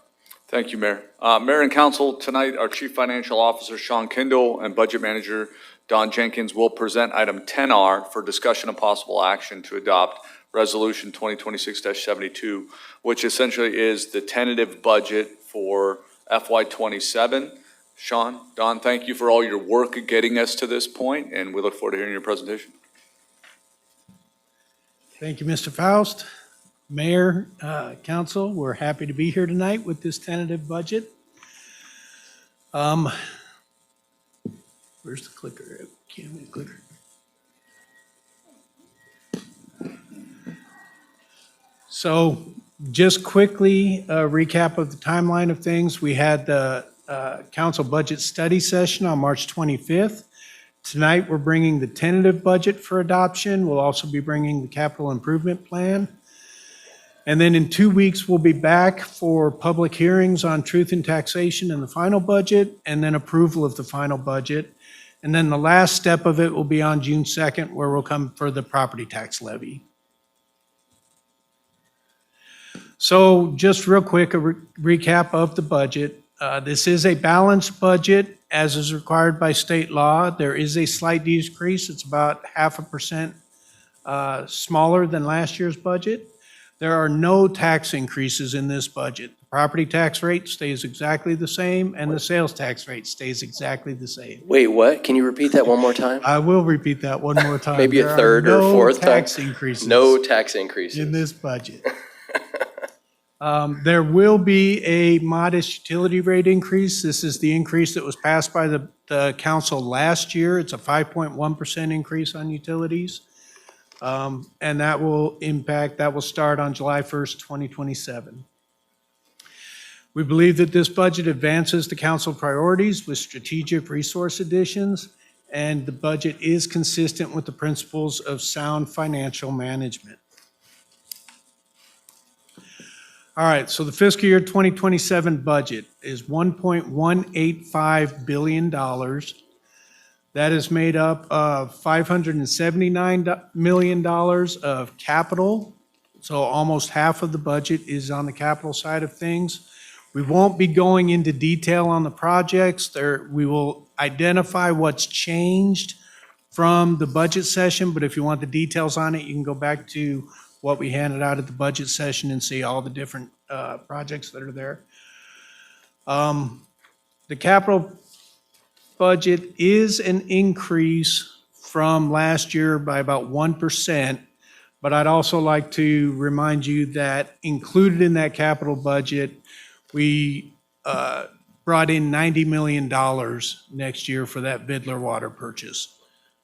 Thank you, Mayor. Mayor and Council, tonight our Chief Financial Officer, Sean Kindle, and Budget Manager, Don Jenkins, will present item 10R for discussion of possible action to adopt Resolution 2026-72, which essentially is the tentative budget for FY27. Sean, Don, thank you for all your work getting us to this point, and we look forward to hearing your presentation. Thank you, Mr. Faust. Mayor, Council, we're happy to be here tonight with this tentative budget. Where's the clicker? Can't we clicker? So just quickly, a recap of the timeline of things. We had the council budget study session on March 25th. Tonight, we're bringing the tentative budget for adoption. We'll also be bringing the capital improvement plan. And then in 2 weeks, we'll be back for public hearings on truth and taxation and the final budget, and then approval of the final budget. And then the last step of it will be on June 2nd, where we'll come for the property tax levy. So just real quick, a recap of the budget. This is a balanced budget, as is required by state law. There is a slight decrease. It's about 0.5% smaller than last year's budget. There are no tax increases in this budget. The property tax rate stays exactly the same, and the sales tax rate stays exactly the same. Wait, what? Can you repeat that one more time? I will repeat that one more time. Maybe a third or fourth time? No tax increases. No tax increases. In this budget. There will be a modest utility rate increase. This is the increase that was passed by the council last year. It's a 5.1% increase on utilities. And that will start on July 1st, 2027. We believe that this budget advances the council priorities with strategic resource additions, and the budget is consistent with the principles of sound financial management. All right, so the fiscal year 2027 budget is $1.185 billion. That is made up of $579 million of capital. So almost half of the budget is on the capital side of things. We won't be going into detail on the projects. We will identify what's changed from the budget session, but if you want the details on it, you can go back to what we handed out at the budget session and see all the different projects that are there. The capital budget is an increase from last year by about 1%, but I'd also like to remind you that included in that capital budget, we brought in $90 million next year for that Vidler water purchase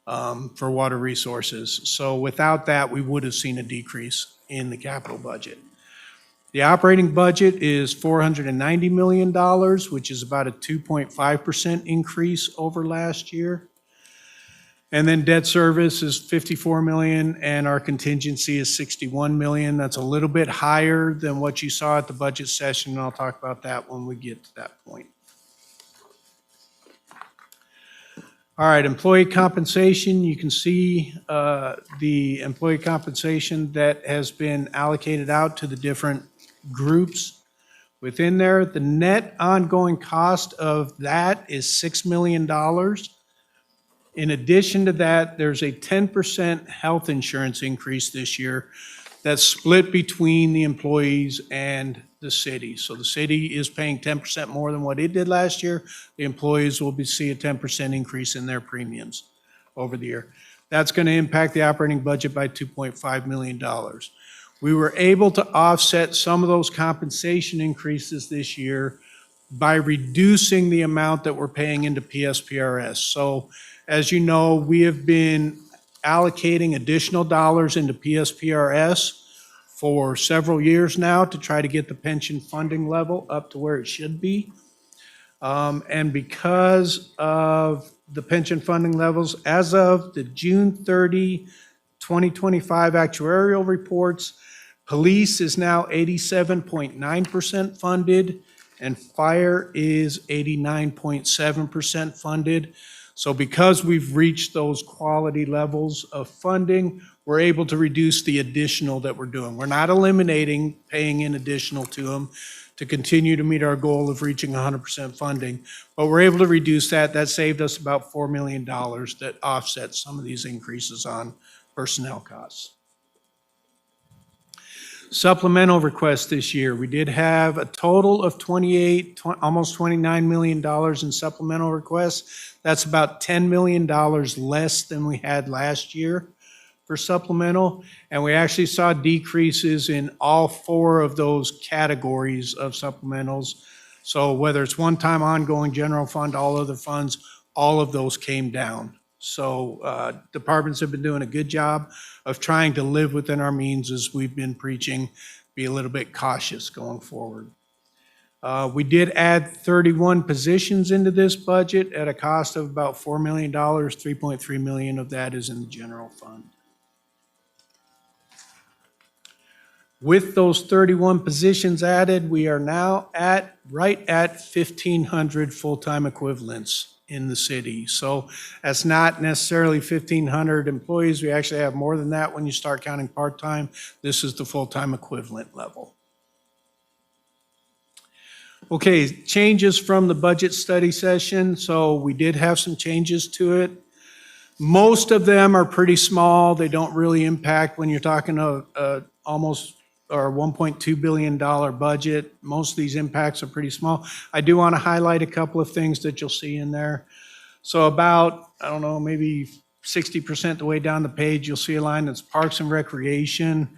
for water resources. So without that, we would have seen a decrease in the capital budget. The operating budget is $490 million, which is about a 2.5% increase over last year. And then debt service is $54 million, and our contingency is $61 million. That's a little bit higher than what you saw at the budget session, and I'll talk about that when we get to that point. All right, employee compensation, you can see the employee compensation that has been allocated out to the different groups within there. The net ongoing cost of that is $6 million. In addition to that, there's a 10% health insurance increase this year that's split between the employees and the city. So the city is paying 10% more than what it did last year. The employees will see a 10% increase in their premiums over the year. That's going to impact the operating budget by $2.5 million. We were able to offset some of those compensation increases this year by reducing the amount that we're paying into PSPRS. So as you know, we have been allocating additional dollars into PSPRS for several years now to try to get the pension funding level up to where it should be. And because of the pension funding levels, as of the June 30, 2025 actuarial reports, police is now 87.9% funded, and fire is 89.7% funded. So because we've reached those quality levels of funding, we're able to reduce the additional that we're doing. We're not eliminating paying in additional to them to continue to meet our goal of reaching 100% funding, but we're able to reduce that. That saved us about $4 million that offsets some of these increases on personnel costs. Supplemental requests this year. We did have a total of almost $29 million in supplemental requests. That's about $10 million less than we had last year for supplemental. And we actually saw decreases in all four of those categories of supplementals. So whether it's one-time, ongoing, general fund, all other funds, all of those came down. So departments have been doing a good job of trying to live within our means, as we've been preaching, be a little bit cautious going forward. We did add 31 positions into this budget at a cost of about $4 million. $3.3 million of that is in the general fund. With those 31 positions added, we are now right at 1,500 full-time equivalents in the city. So that's not necessarily 1,500 employees. We actually have more than that when you start counting part-time. This is the full-time equivalent level. Okay, changes from the budget study session. So we did have some changes to it. Most of them are pretty small. They don't really impact when you're talking almost or $1.2 billion budget. Most of these impacts are pretty small. I do want to highlight a couple of things that you'll see in there. So about, I don't know, maybe 60% the way down the page, you'll see a line that's Parks and Recreation,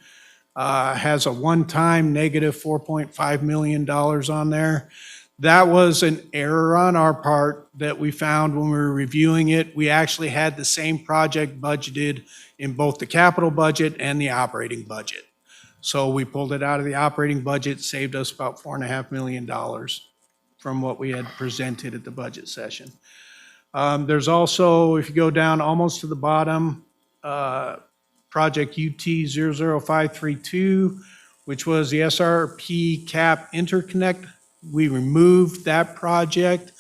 has a one-time negative $4.5 million on there. That was an error on our part that we found when we were reviewing it. We actually had the same project budgeted in both the capital budget and the operating budget. So we pulled it out of the operating budget, saved us about $4.5 million from what we had presented at the budget session. There's also, if you go down almost to the bottom, Project UT 00532, which was the SRP CAP interconnect. We removed that project.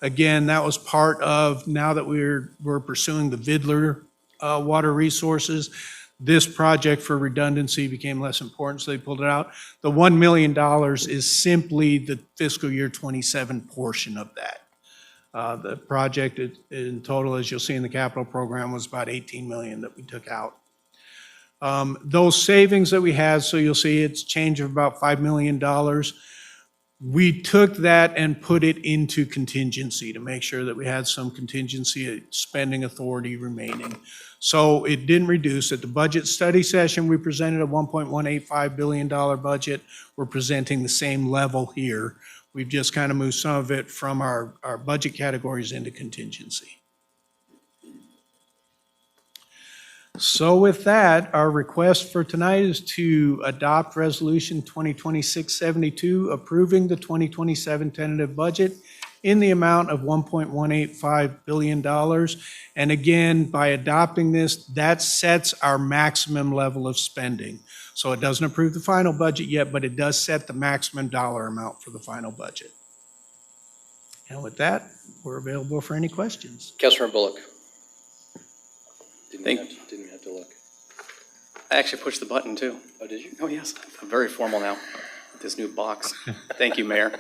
Again, that was part of, now that we're pursuing the Vidler water resources, this project for redundancy became less important, so they pulled it out. The $1 million is simply the fiscal year 27 portion of that. The project in total, as you'll see in the capital program, was about 18 million that we took out. Those savings that we had, so you'll see it's change of about $5 million. We took that and put it into contingency to make sure that we had some contingency spending authority remaining. So it didn't reduce. At the budget study session, we presented a $1.185 billion budget. We're presenting the same level here. We've just kind of moved some of it from our budget categories into contingency. So with that, our request for tonight is to adopt Resolution 2026-72, approving the 2027 tentative budget in the amount of $1.185 billion. And again, by adopting this, that sets our maximum level of spending. So it doesn't approve the final budget yet, but it does set the maximum dollar amount for the final budget. And with that, we're available for any questions. Councilor Bullock. Didn't have to look. I actually pushed the button too. Oh, did you? Oh, yes. I'm very formal now with this new box. Thank you, Mayor.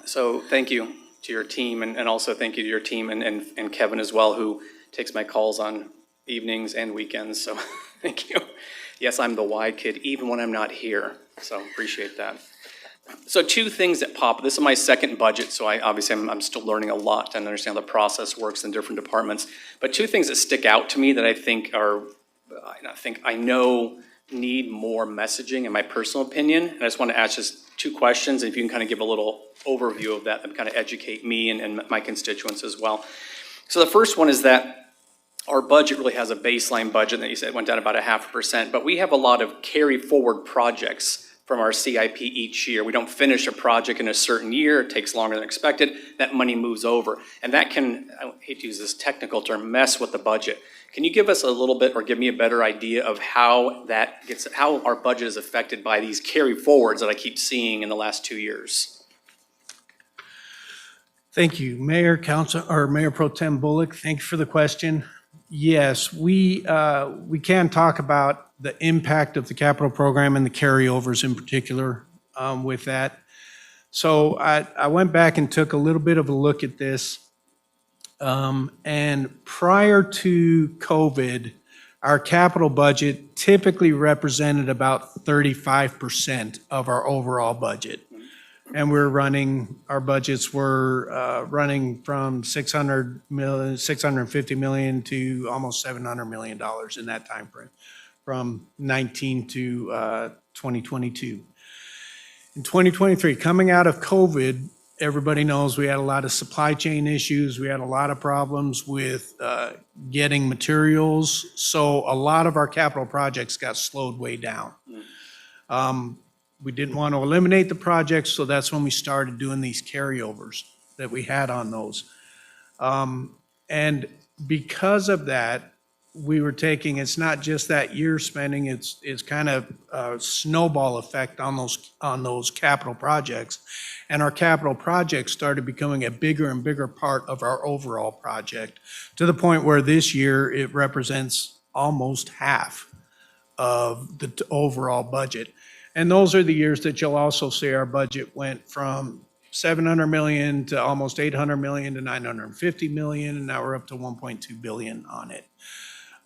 So thank you to your team, and also thank you to your team and Kevin as well, who takes my calls on evenings and weekends. So thank you. Yes, I'm the Y kid, even when I'm not here. So appreciate that. So two things that pop. This is my second budget, so I'm still learning a lot to understand how the process works in different departments. But two things that stick out to me that I know need more messaging, in my personal opinion. And I just want to ask just two questions, and if you can kind of give a little overview of that kind of educate me and my constituents as well. So the first one is that our budget really has a baseline budget that you said went down about 0.5%, but we have a lot of carry forward projects from our CIP each year. We don't finish a project in a certain year, it takes longer than expected, that money moves over. And that can, I hate to use this technical term, mess with the budget. Can you give us a little bit, or give me a better idea of how our budget is affected by these carry forwards that I keep seeing in the last 2 years? Thank you, Mayor, Council, or Mayor Pro Tem Bullock. Thank you for the question. Yes, we can talk about the impact of the capital program and the carryovers in particular with that. So I went back and took a little bit of a look at this. And prior to COVID, our capital budget typically represented about 35% of our overall budget. And our budgets were running from $650 million to almost $700 million in that time frame, from 19 to 2022. In 2023, coming out of COVID, everybody knows we had a lot of supply chain issues. We had a lot of problems with getting materials. So a lot of our capital projects got slowed way down. We didn't want to eliminate the projects, so that's when we started doing these carryovers that we had on those. And because of that, we were taking, it's not just that year spending, it's kind of a snowball effect on those capital projects. And our capital projects started becoming a bigger and bigger part of our overall project, to the point where this year it represents almost half of the overall budget. And those are the years that you'll also see our budget went from $700 million to almost $800 million to $950 million, and now we're up to $1.2 billion on it.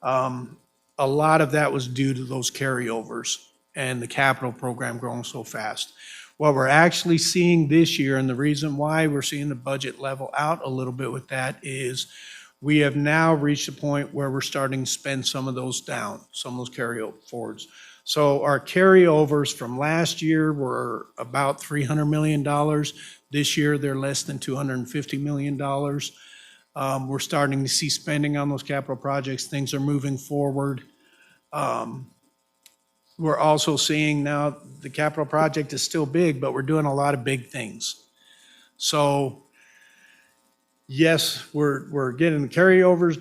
A lot of that was due to those carryovers and the capital program growing so fast. What we're actually seeing this year, and the reason why we're seeing the budget level out a little bit with that, is we have now reached a point where we're starting to spend some of those down, some of those carryovers. So our carryovers from last year were about $300 million. This year, they're less than $250 million. We're starting to see spending on those capital projects. Things are moving forward. we're also seeing now the capital project is still big, but we're doing a lot of big things. So yes, we're getting the carryovers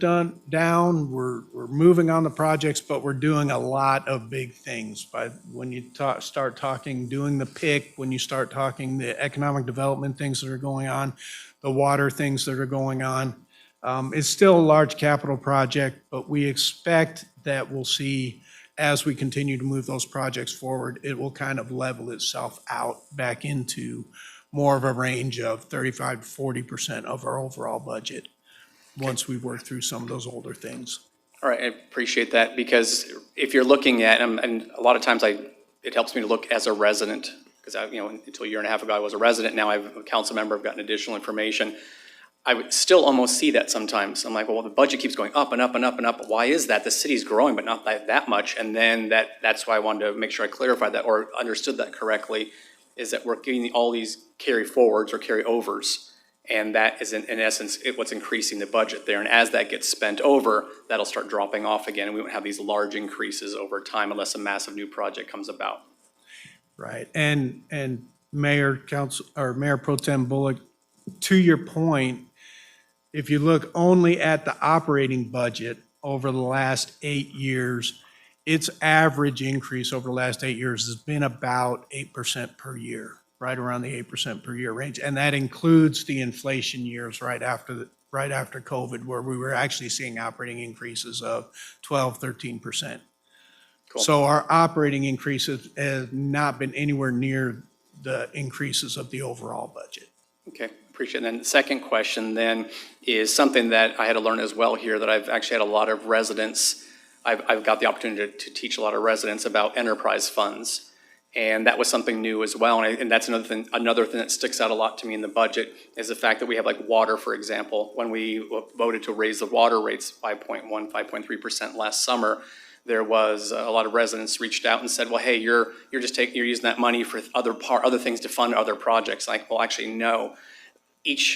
down, we're moving on the projects, but we're doing a lot of big things. When you start talking, doing the PIC, when you start talking the economic development things that are going on, the water things that are going on, it's still a large capital project, but we expect that we'll see, as we continue to move those projects forward, it will kind of level itself out back into more of a range of 35 to 40% of our overall budget once we work through some of those older things. All right, I appreciate that, because if you're looking at, and a lot of times it helps me to look as a resident, because until a year and a half ago, I was a resident. Now I'm a council member, I've gotten additional information. I would still almost see that sometimes. I'm like, well, the budget keeps going up and up and up and up. Why is that? The city's growing, but not that much. And then that's why I wanted to make sure I clarified that or understood that correctly, is that we're getting all these carry forwards or carry overs. And that is in essence what's increasing the budget there. And as that gets spent over, that'll start dropping off again. And we won't have these large increases over time unless a massive new project comes about. Right. And Mayor Pro Tem Bullock, to your point, if you look only at the operating budget over the last 8 years, its average increase over the last 8 years has been about 8% per year, right around the 8% per year range. And that includes the inflation years right after COVID, where we were actually seeing operating increases of 12, 13%. Cool. So our operating increases have not been anywhere near the increases of the overall budget. Okay, appreciate it. And then the second question then is something that I had to learn as well here, that I've actually had a lot of residents, I've got the opportunity to teach a lot of residents about enterprise funds. And that was something new as well. And that's another thing that sticks out a lot to me in the budget is the fact that we have like water, for example. When we voted to raise the water rates 5.1, 5.3% last summer, there was a lot of residents reached out and said, well, hey, you're using that money for other things to fund other projects. Like, well, actually, no.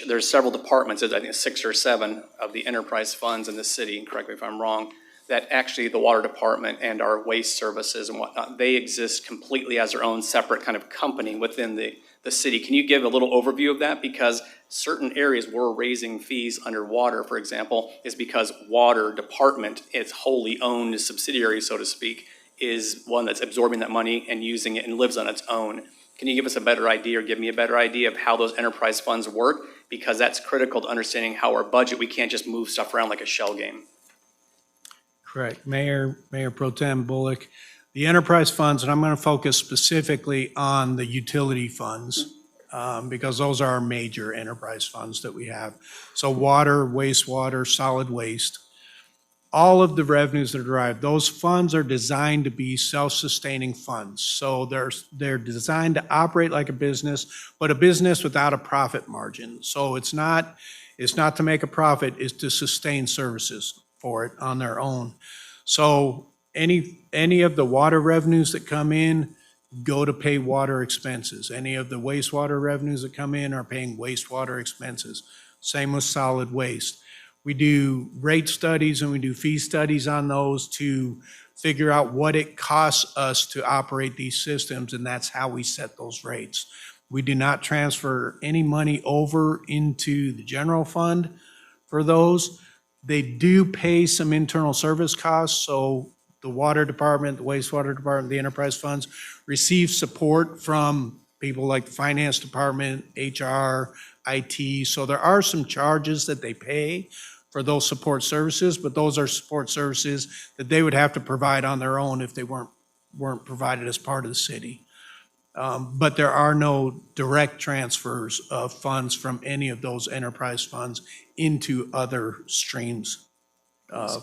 There's several departments, I think 6 or 7 of the enterprise funds in the city, and correct me if I'm wrong, that actually the water department and our waste services and whatnot, they exist completely as their own separate kind of company within the city. Can you give a little overview of that? Because certain areas we're raising fees under water, for example, is because water department, its wholly owned subsidiary, so to speak, is one that's absorbing that money and using it and lives on its own. Can you give us a better idea or give me a better idea of how those enterprise funds work? Because that's critical to understanding how our budget, we can't just move stuff around like a shell game. Correct. Mayor Pro Tem Bullock, the enterprise funds, and I'm going to focus specifically on the utility funds because those are our major enterprise funds that we have. So water, wastewater, solid waste, all of the revenues that are derived, those funds are designed to be self-sustaining funds. So they're designed to operate like a business, but a business without a profit margin. So it's not to make a profit, it's to sustain services for it on their own. So any of the water revenues that come in go to pay water expenses. Any of the wastewater revenues that come in are paying wastewater expenses. Same with solid waste. We do rate studies and we do fee studies on those to figure out what it costs us to operate these systems, and that's how we set those rates. We do not transfer any money over into the general fund for those. They do pay some internal service costs, so the water department, the wastewater department, the enterprise funds receive support from people like the finance department, HR, IT. So there are some charges that they pay for those support services, but those are support services that they would have to provide on their own if they weren't provided as part of the city. But there are no direct transfers of funds from any of those enterprise funds into other streams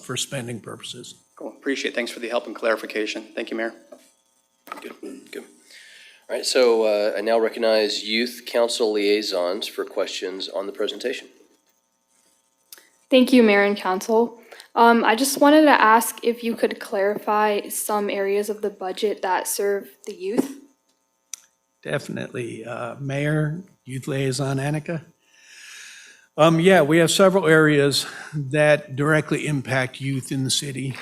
for spending purposes. Cool, appreciate it. Thanks for the help and clarification. Thank you, Mayor. Good. All right, so I now recognize youth council liaisons for questions on the presentation. Thank you, Mayor and Council. I just wanted to ask if you could clarify some areas of the budget that serve the youth. Definitely. Mayor, Youth Liaison Annika. Yeah, we have several areas that directly impact youth in the city.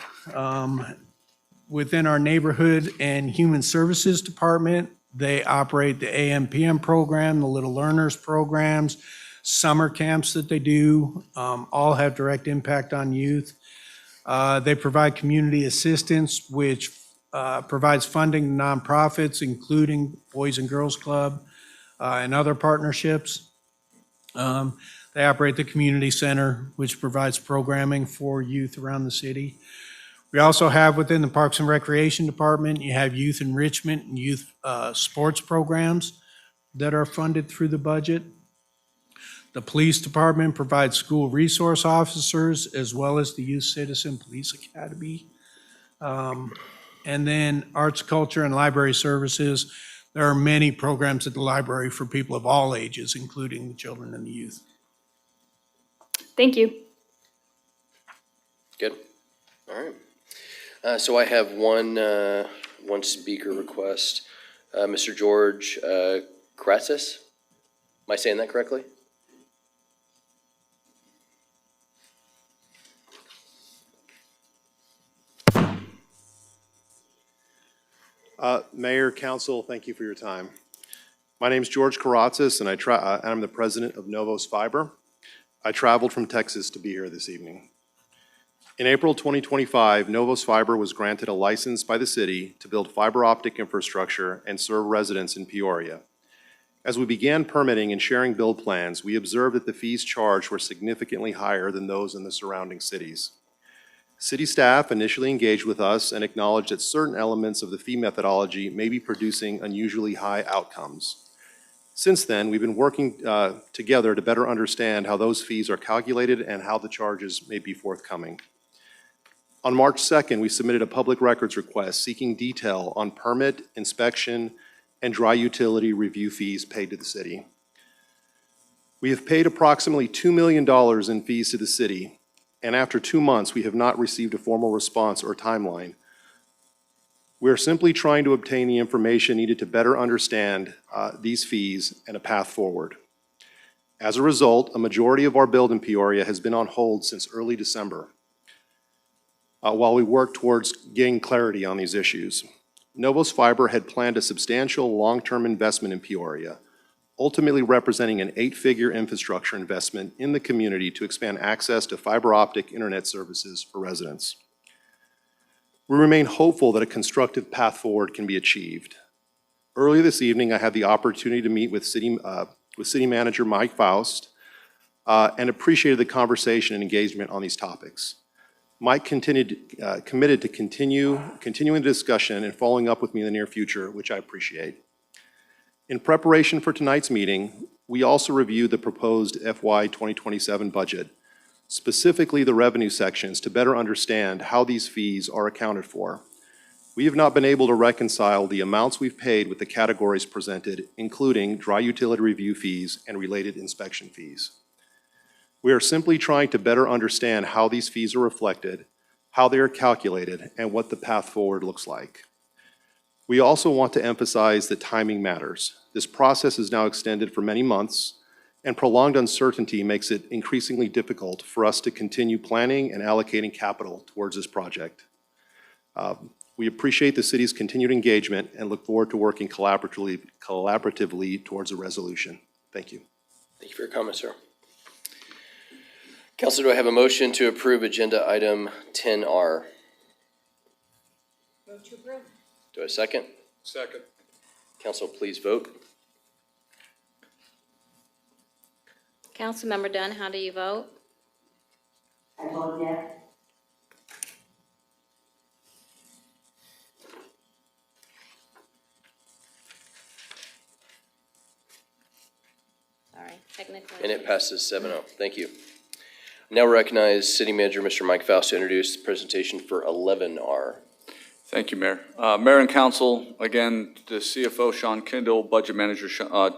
Within our Neighborhood and Human Services Department, they operate the AM/PM program, the Little Learners programs, summer camps that they do, all have direct impact on youth. They provide community assistance, which provides funding to nonprofits, including Boys and Girls Club and other partnerships. They operate the community center, which provides programming for youth around the city. We also have within the Parks and Recreation Department, you have youth enrichment and youth sports programs that are funded through the budget. The Police Department provides school resource officers as well as the Youth Citizen Police Academy. And then Arts, Culture, and Library Services. There are many programs at the library for people of all ages, including the children and the youth. Thank you. Good. All right. So I have one speaker request. Mr. George Kratzis. Am I saying that correctly? Mayor, Council, thank you for your time. My name is George Karatzis, and I'm the president of Novos Fiber. I traveled from Texas to be here this evening. In April 2025, Novos Fiber was granted a license by the city to build fiber optic infrastructure and serve residents in Peoria. As we began permitting and sharing build plans, we observed that the fees charged were significantly higher than those in the surrounding cities. City staff initially engaged with us and acknowledged that certain elements of the fee methodology may be producing unusually high outcomes. Since then, we've been working together to better understand how those fees are calculated and how the charges may be forthcoming. On March 2nd, we submitted a public records request seeking detail on permit, inspection, and dry utility review fees paid to the city. We have paid approximately $2 million in fees to the city, and after 2 months, we have not received a formal response or timeline. We are simply trying to obtain the information needed to better understand these fees and a path forward. As a result, a majority of our build in Peoria has been on hold since early December while we work towards gaining clarity on these issues. Novos Fiber had planned a substantial long-term investment in Peoria, ultimately representing an 8-figure infrastructure investment in the community to expand access to fiber optic internet services for residents. We remain hopeful that a constructive path forward can be achieved. Earlier this evening, I had the opportunity to meet with City Manager Mike Faust and appreciated the conversation and engagement on these topics. Mike committed to continuing the discussion and following up with me in the near future, which I appreciate. In preparation for tonight's meeting, we also reviewed the proposed FY 2027 budget, specifically the revenue sections, to better understand how these fees are accounted for. We have not been able to reconcile the amounts we've paid with the categories presented, including dry utility review fees and related inspection fees. We are simply trying to better understand how these fees are reflected, how they are calculated, and what the path forward looks like. We also want to emphasize that timing matters. This process is now extended for many months, and prolonged uncertainty makes it increasingly difficult for us to continue planning and allocating capital towards this project. We appreciate the city's continued engagement and look forward to working collaboratively towards a resolution. Thank you. Thank you for your comment, sir. Council, do I have a motion to approve agenda item 10R? Move to approve. Do I have a second? Second. Council, please vote. Councilmember Dunn, how do you vote? I vote yes. Sorry, technically. And it passes 7-0. Thank you. Now recognize City Manager Mr. Mike Faust to introduce the presentation for 11R. Thank you, Mayor. Mayor and Council, again, the CFO, Sean Kindle, Budget Manager,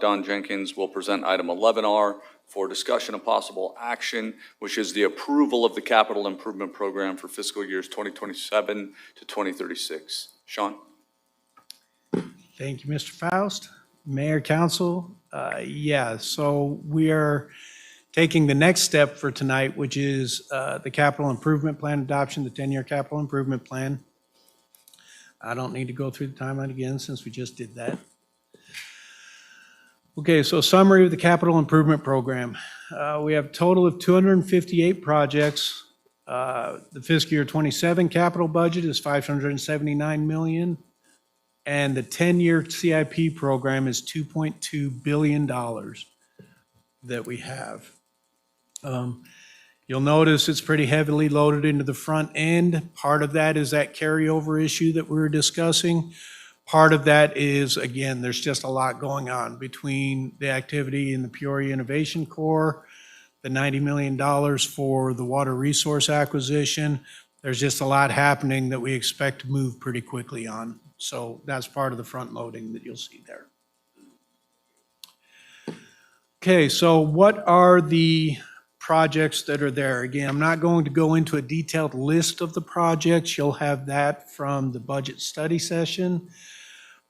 Don Jenkins, will present item 11R for discussion of possible action, which is the approval of the capital improvement program for fiscal years 2027 to 2036. Sean? Thank you, Mr. Faust. Mayor, Council, so we are taking the next step for tonight, which is the capital improvement plan adoption, the 10-year capital improvement plan. I don't need to go through the timeline again since we just did that. Okay, so summary of the capital improvement program. We have a total of 258 projects. The fiscal year 27 capital budget is $579 million, and the 10-year CIP program is $2.2 billion that we have. You'll notice it's pretty heavily loaded into the front end. Part of that is that carryover issue that we were discussing. Part of that is, again, there's just a lot going on between the activity in the Peoria Innovation Corps, the $90 million for the water resource acquisition. There's just a lot happening that we expect to move pretty quickly on. So that's part of the front loading that you'll see there. Okay, so what are the projects that are there? Again, I'm not going to go into a detailed list of the projects. You'll have that from the budget study session.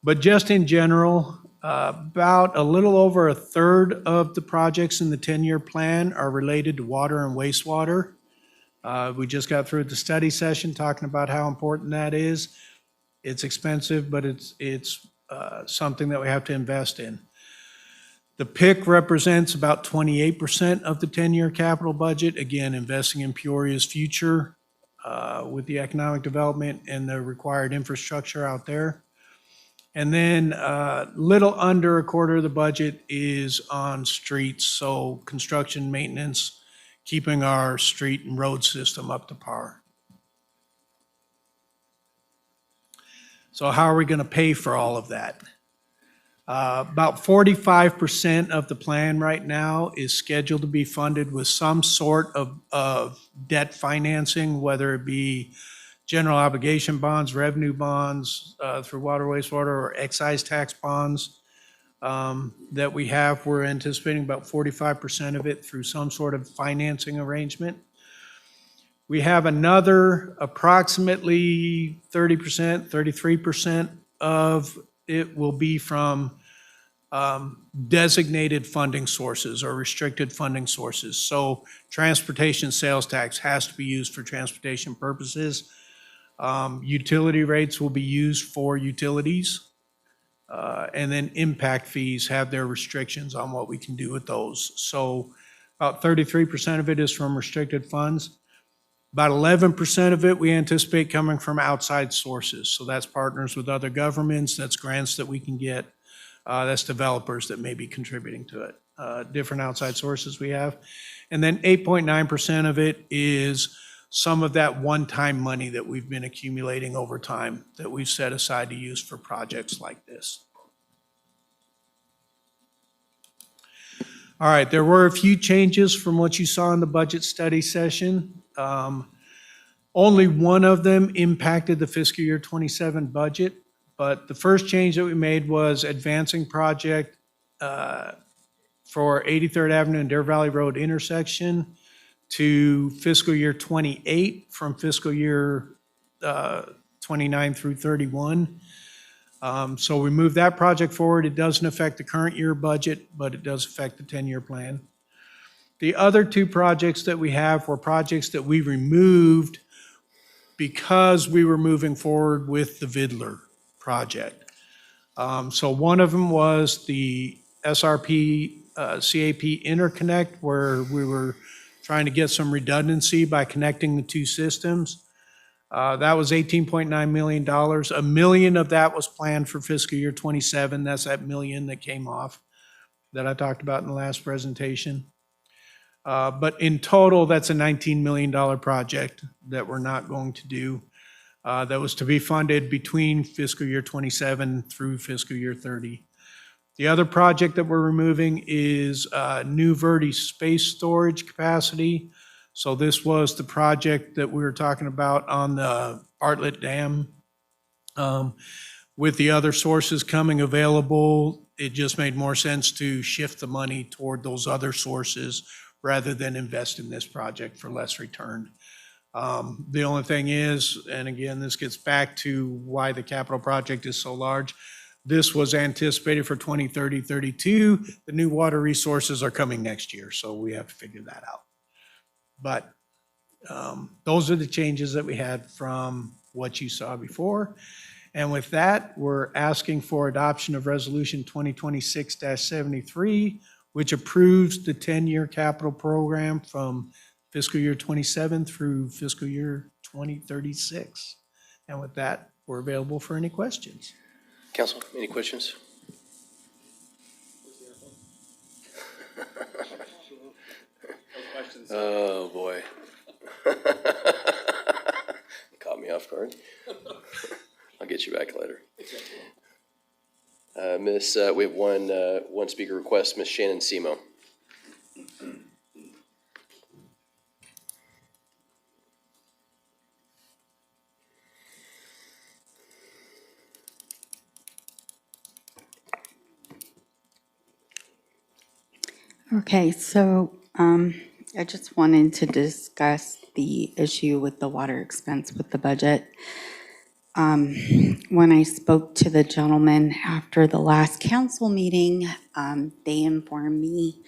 But just in general, about a little over a third of the projects in the 10-year plan are related to water and wastewater. We just got through the study session talking about how important that is. It's expensive, but it's something that we have to invest in. The PIC represents about 28% of the 10-year capital budget, again, investing in Peoria's future with the economic development and the required infrastructure out there. And then little under a quarter of the budget is on streets, so construction, maintenance, keeping our street and road system up to par. So how are we going to pay for all of that? About 45% of the plan right now is scheduled to be funded with some sort of debt financing, whether it be general obligation bonds, revenue bonds through water, wastewater, or excise tax bonds that we have. We're anticipating about 45% of it through some sort of financing arrangement. We have another approximately 30%, 33% of it will be from designated funding sources or restricted funding sources. So transportation sales tax has to be used for transportation purposes. Utility rates will be used for utilities. And then impact fees have their restrictions on what we can do with those. So about 33% of it is from restricted funds. About 11% of it we anticipate coming from outside sources. So that's partners with other governments, that's grants that we can get, that's developers that may be contributing to it, different outside sources we have. And then 8.9% of it is some of that one-time money that we've been accumulating over time that we've set aside to use for projects like this. All right, there were a few changes from what you saw in the budget study session. Only one of them impacted the fiscal year 27 budget, but the first change that we made was advancing project for 83rd Avenue and Deer Valley Road intersection to fiscal year 28 from fiscal year 29 through 31. So we moved that project forward. It doesn't affect the current year budget, but it does affect the 10-year plan. The other two projects that we have were projects that we removed because we were moving forward with the Vidler project. So one of them was the SRP CAP interconnect, where we were trying to get some redundancy by connecting the two systems. That was $18.9 million. $1 million of that was planned for fiscal year 27. That's that $1 million that came off that I talked about in the last presentation. But in total, that's a $19 million project that we're not going to do. That was to be funded between fiscal year 27 through fiscal year 30. The other project that we're removing is New Verde space storage capacity. So this was the project that we were talking about on the Bartlett Dam. With the other sources coming available, it just made more sense to shift the money toward those other sources rather than invest in this project for less return. The only thing is, and again, this gets back to why the capital project is so large, this was anticipated for 2030, 32. The new water resources are coming next year, so we have to figure that out. But those are the changes that we had from what you saw before. And with that, we're asking for adoption of Resolution 2026-73, which approves the 10-year capital program from fiscal year '27 through fiscal year 2036. And with that, we're available for any questions. Council, any questions? Oh, boy. Caught me off guard. I'll get you back later. We have one speaker request, Miss Shannon Semo. Okay, so I just wanted to discuss the issue with the water expense with the budget. When I spoke to the gentleman after the last council meeting, they informed me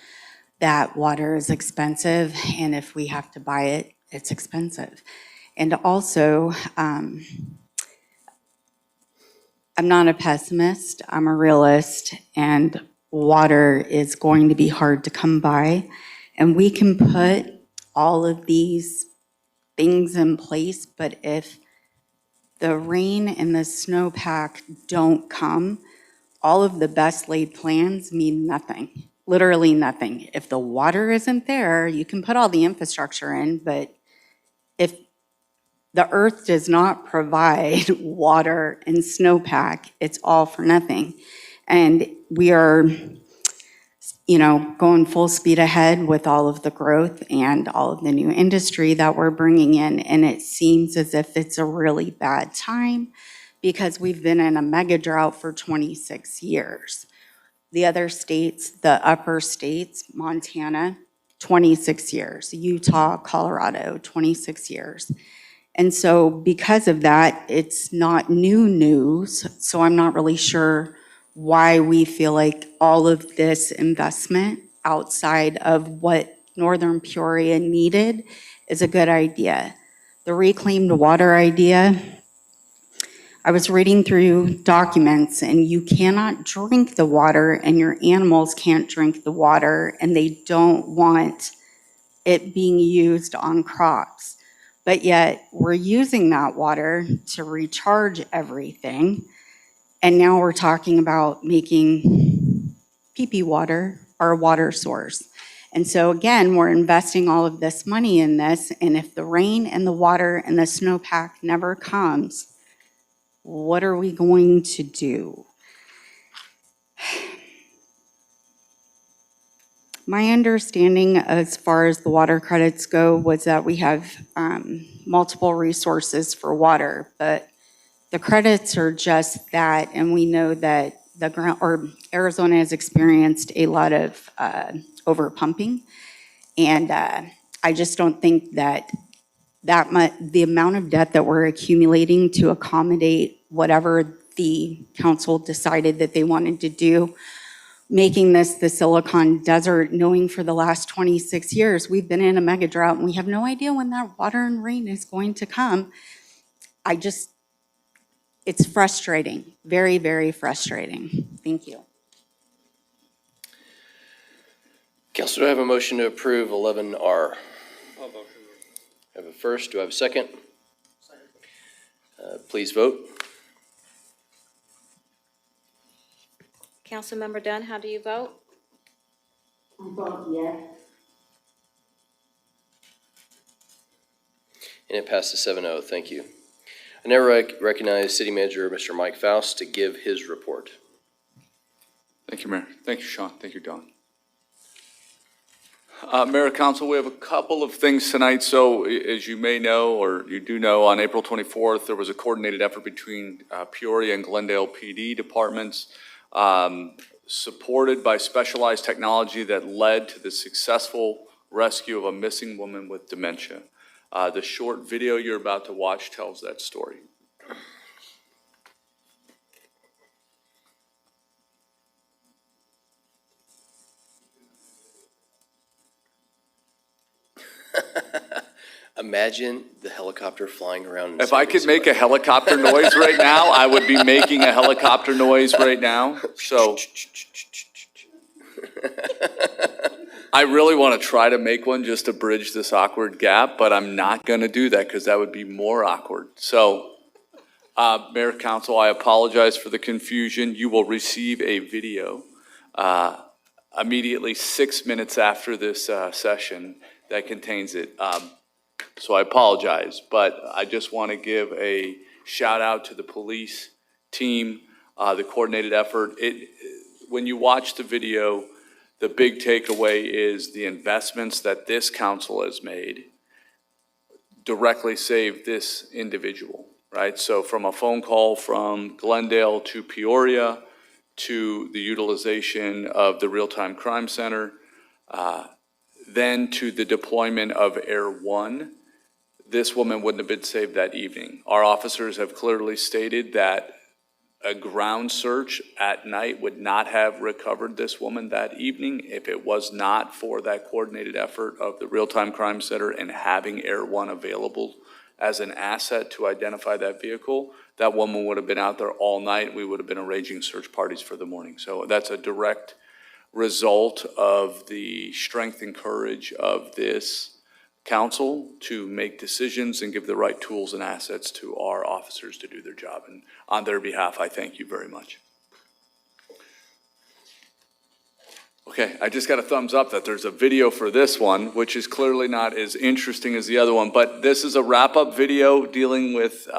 that water is expensive, and if we have to buy it, it's expensive. And also, I'm not a pessimist, I'm a realist, and water is going to be hard to come by. And we can put all of these things in place, but if the rain and the snowpack don't come, all of the best laid plans mean nothing, literally nothing. If the water isn't there, you can put all the infrastructure in, but if the earth does not provide water and snowpack, it's all for nothing. And we are, going full speed ahead with all of the growth and all of the new industry that we're bringing in. And it seems as if it's a really bad time because we've been in a mega drought for 26 years. The other states, the upper states, Montana, 26 years. Utah, Colorado, 26 years. And so because of that, it's not new news. So I'm not really sure why we feel like all of this investment outside of what Northern Peoria needed is a good idea. The reclaimed water idea, I was reading through documents and you cannot drink the water and your animals can't drink the water and they don't want it being used on crops. But yet we're using that water to recharge everything. And now we're talking about making pee-pee water our water source. And so again, we're investing all of this money in this, and if the rain and the water and the snowpack never comes, what are we going to do? My understanding as far as the water credits go was that we have multiple resources for water, but the credits are just that, and we know that Arizona has experienced a lot of overpumping, and I just don't think that the amount of debt that we're accumulating to accommodate whatever the council decided that they wanted to do, making this the Silicon Desert, knowing for the last 26 years we've been in a mega drought and we have no idea when that water and rain is going to come. It's frustrating, very, very frustrating. Thank you. Council, do I have a motion to approve 11R? I have a first, do I have a second? Please vote. Councilmember Dunn, how do you vote? I vote yes. And it passes 7-0, thank you. I now recognize City Manager Mr. Mike Faust to give his report. Thank you, Mayor. Thank you, Sean. Thank you, Don. Mayor, Council, we have a couple of things tonight. So as you may know, or you do know, on April 24th, there was a coordinated effort between Peoria and Glendale PD departments, supported by specialized technology that led to the successful rescue of a missing woman with dementia. The short video you're about to watch tells that story. Imagine the helicopter flying around. and If I saving could make a somebody. helicopter noise right now, I would be making a helicopter noise right now. So I really want to try to make one just to bridge this awkward gap, but I'm not going to do that because that would be more awkward. So, Mayor, Council, I apologize for the confusion. You will receive a video immediately 6 minutes after this session that contains it. So I apologize, but I just want to give a shout out to the police team, the coordinated effort. When you watch the video, the big takeaway is the investments that this council has made directly saved this individual, right? So from a phone call from Glendale to Peoria to the utilization of the real-time crime center, then to the deployment of Air One, this woman wouldn't have been saved that evening. Our officers have clearly stated that a ground search at night would not have recovered this woman that evening if it was not for that coordinated effort of the real-time crime center and having Air One available as an asset to identify that vehicle. That woman would have been out there all night. We would have been arranging search parties for the morning. So that's a direct result of the strength and courage of this council to make decisions and give the right tools and assets to our officers to do their job. And on their behalf, I thank you very much. Okay, I just got a thumbs up that there's a video for this one, which is clearly not as interesting as the other one, but this is a wrap-up video dealing with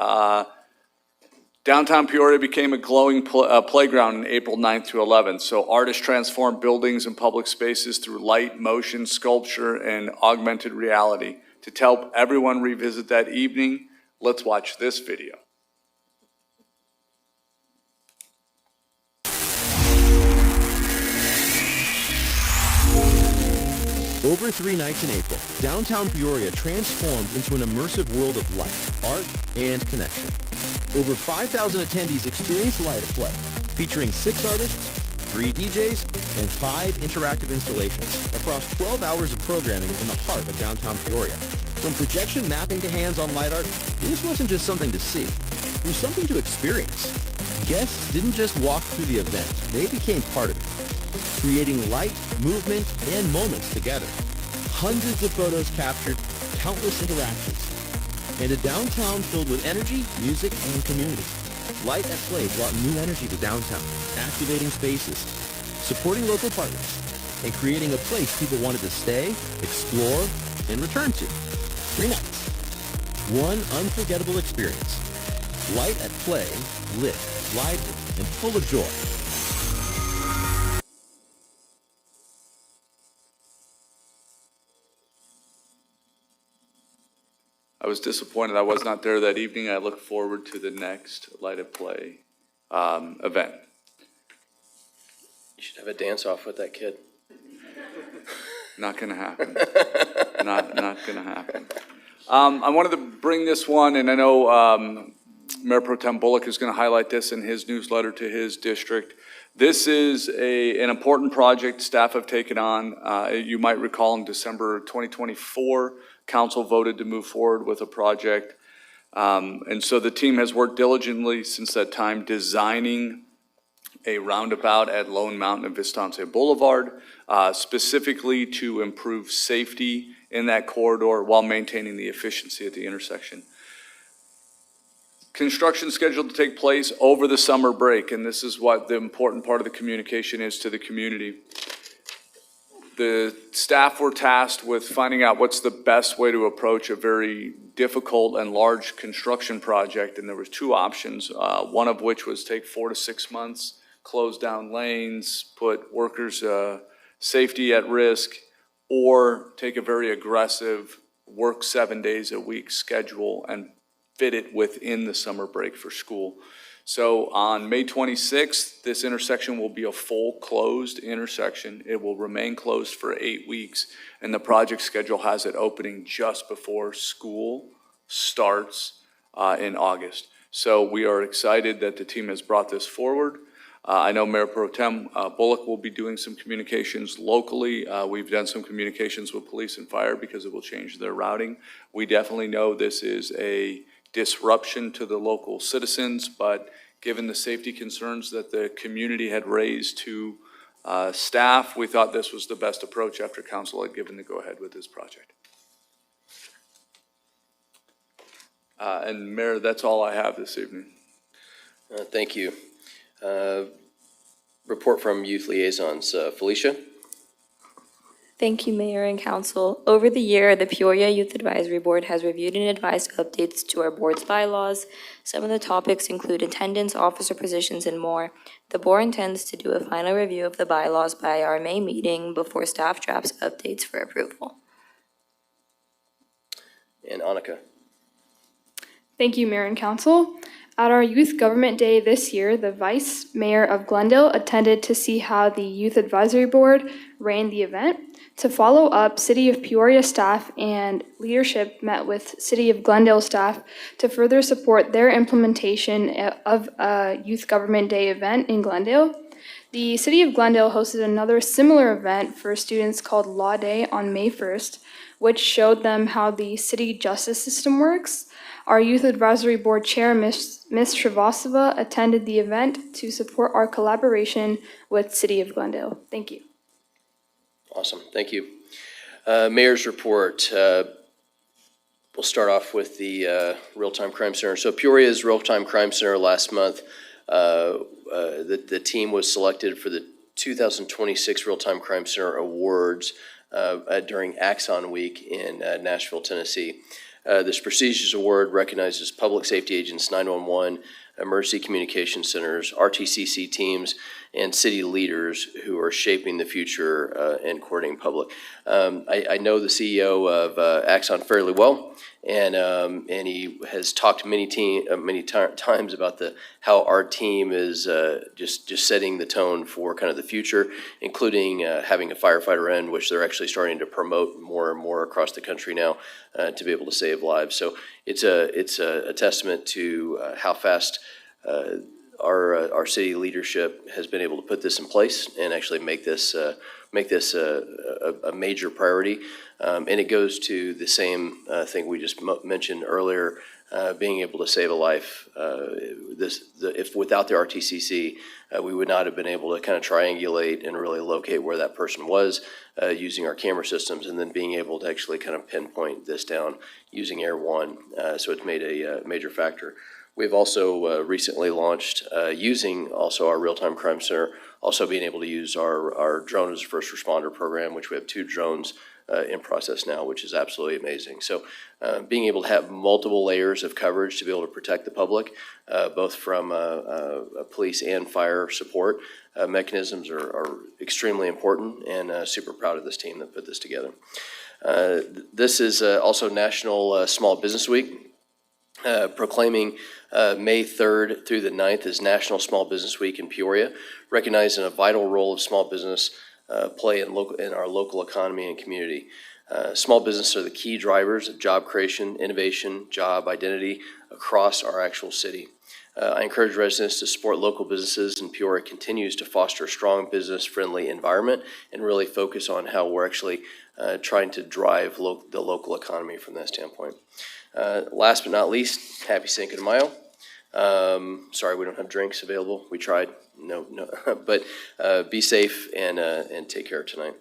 downtown Peoria became a glowing playground on April 9th through 11th. So artists transformed buildings and public spaces through light, motion, sculpture, and augmented reality. To help everyone revisit that evening, let's watch this video. Over 3 nights in April, downtown Peoria transformed into an immersive world of light, art, and connection. Over 5,000 attendees experienced Light at Play, featuring 6 artists, 3 DJs, and 5 interactive installations across 12 hours of programming in the heart of downtown Peoria. From projection mapping to hands-on light art, this wasn't just something to see. It was something to experience. Guests didn't just walk through the event, they became part of it, creating light, movement, and moments together. Hundreds of photos captured, countless interactions, and a downtown filled with energy, music, and community. Light at Play brought new energy to downtown, activating spaces, supporting local partners, and creating a place people wanted to stay, explore, and return to. 3 nights. One unforgettable experience. Light at Play, lit, lively, and full of joy. I was disappointed I was not there that evening. I look forward to the next Light at Play event. You should have a dance-off with that kid. Not gonna happen. Not gonna happen. I wanted to bring this one, and I know Mayor Pro Tem Bullock is gonna highlight this in his newsletter to his district. This is an important project staff have taken on. You might recall in December 2024, council voted to move forward with a project. And so the team has worked diligently since that time, designing a roundabout at Lone Mountain and Vistance Boulevard, specifically to improve safety in that corridor while maintaining the efficiency at the intersection. Construction scheduled to take place over the summer break, and this is what the important part of the communication is to the community. The staff were tasked with finding out what's the best way to approach a very difficult and large construction project, and there was 2 options, one of which was take 4 to 6 months, close down lanes, put workers' safety at risk, or take a very aggressive work 7 days a week schedule and fit it within the summer break for school. So on May 26th, this intersection will be a full closed intersection. It will remain closed for 8 weeks, and the project schedule has it opening just before school starts in August. So we are excited that the team has brought this forward. I know Mayor Pro Tem Bullock will be doing some communications locally. We've done some communications with police and fire because it will change their routing. We definitely know this is a disruption to the local citizens, but given the safety concerns that the community had raised to staff, we thought this was the best approach after council had given the go-ahead with this project. And Mayor, that's all I have this evening. Thank you. Report from youth liaisons. Felicia? Thank you, Mayor and Council. Over the year, the Peoria Youth Advisory Board has reviewed and advised updates to our board's bylaws. Some of the topics include attendance, officer positions, and more. The board intends to do a final review of the bylaws by our May meeting before staff drafts updates for approval. And Annika? Thank you, Mayor and Council. At our Youth Government Day this year, the Vice Mayor of Glendale attended to see how the Youth Advisory Board ran the event. To follow up, City of Peoria staff and leadership met with City of Glendale staff to further support their implementation of a Youth Government Day event in Glendale. The City of Glendale hosted another similar event for students called Law Day on May 1st, which showed them how the city justice system works. Our Youth Advisory Board Chair, Ms. Shrivastava, attended the event to support our collaboration with City of Glendale. Thank you. Awesome, thank you. Mayor's report. We'll start off with the Real-Time Crime Center. So Peoria's Real-Time Crime Center last month, the team was selected for the 2026 Real-Time Crime Center Awards during Axon Week in Nashville, Tennessee. This prestigious award recognizes public safety agents, 911, emergency communication centers, RTCC teams, and city leaders who are shaping the future and coordinating public. I know the CEO of Axon fairly well, and he has talked many times about how our team is just setting the tone for kind of the future, including having a firefighter end, which they're actually starting to promote more and more across the country now to be able to save lives. So it's a testament to how fast our city leadership has been able to put this in place and actually make this a major priority. And it goes to the same thing we just mentioned earlier, being able to save a life. If without the RTCC, we would not have been able to kind of triangulate and really locate where that person was using our camera systems, and then being able to actually kind of pinpoint this down using Air One. So it's made a major factor. We've also recently launched, using also our Real-Time Crime Center, also being able to use our drone as a first responder program, which we have 2 drones in process now, which is absolutely amazing. So being able to have multiple layers of coverage to be able to protect the public, both from police and fire support mechanisms are extremely important, and super proud of this team that put this together. This is also National Small Business Week. Proclaiming May 3rd through the 9th as National Small Business Week in Peoria, recognizing a vital role of small business play in our local economy and community. Small businesses are the key drivers of job creation, innovation, job identity across our actual city. I encourage residents to support local businesses, and Peoria continues to foster a strong business-friendly environment and really focus on how we're actually trying to drive the local economy from that standpoint. Last but not least, happy Cinco de Mayo. Sorry, we don't have drinks available. We tried. No, but be safe and take care tonight.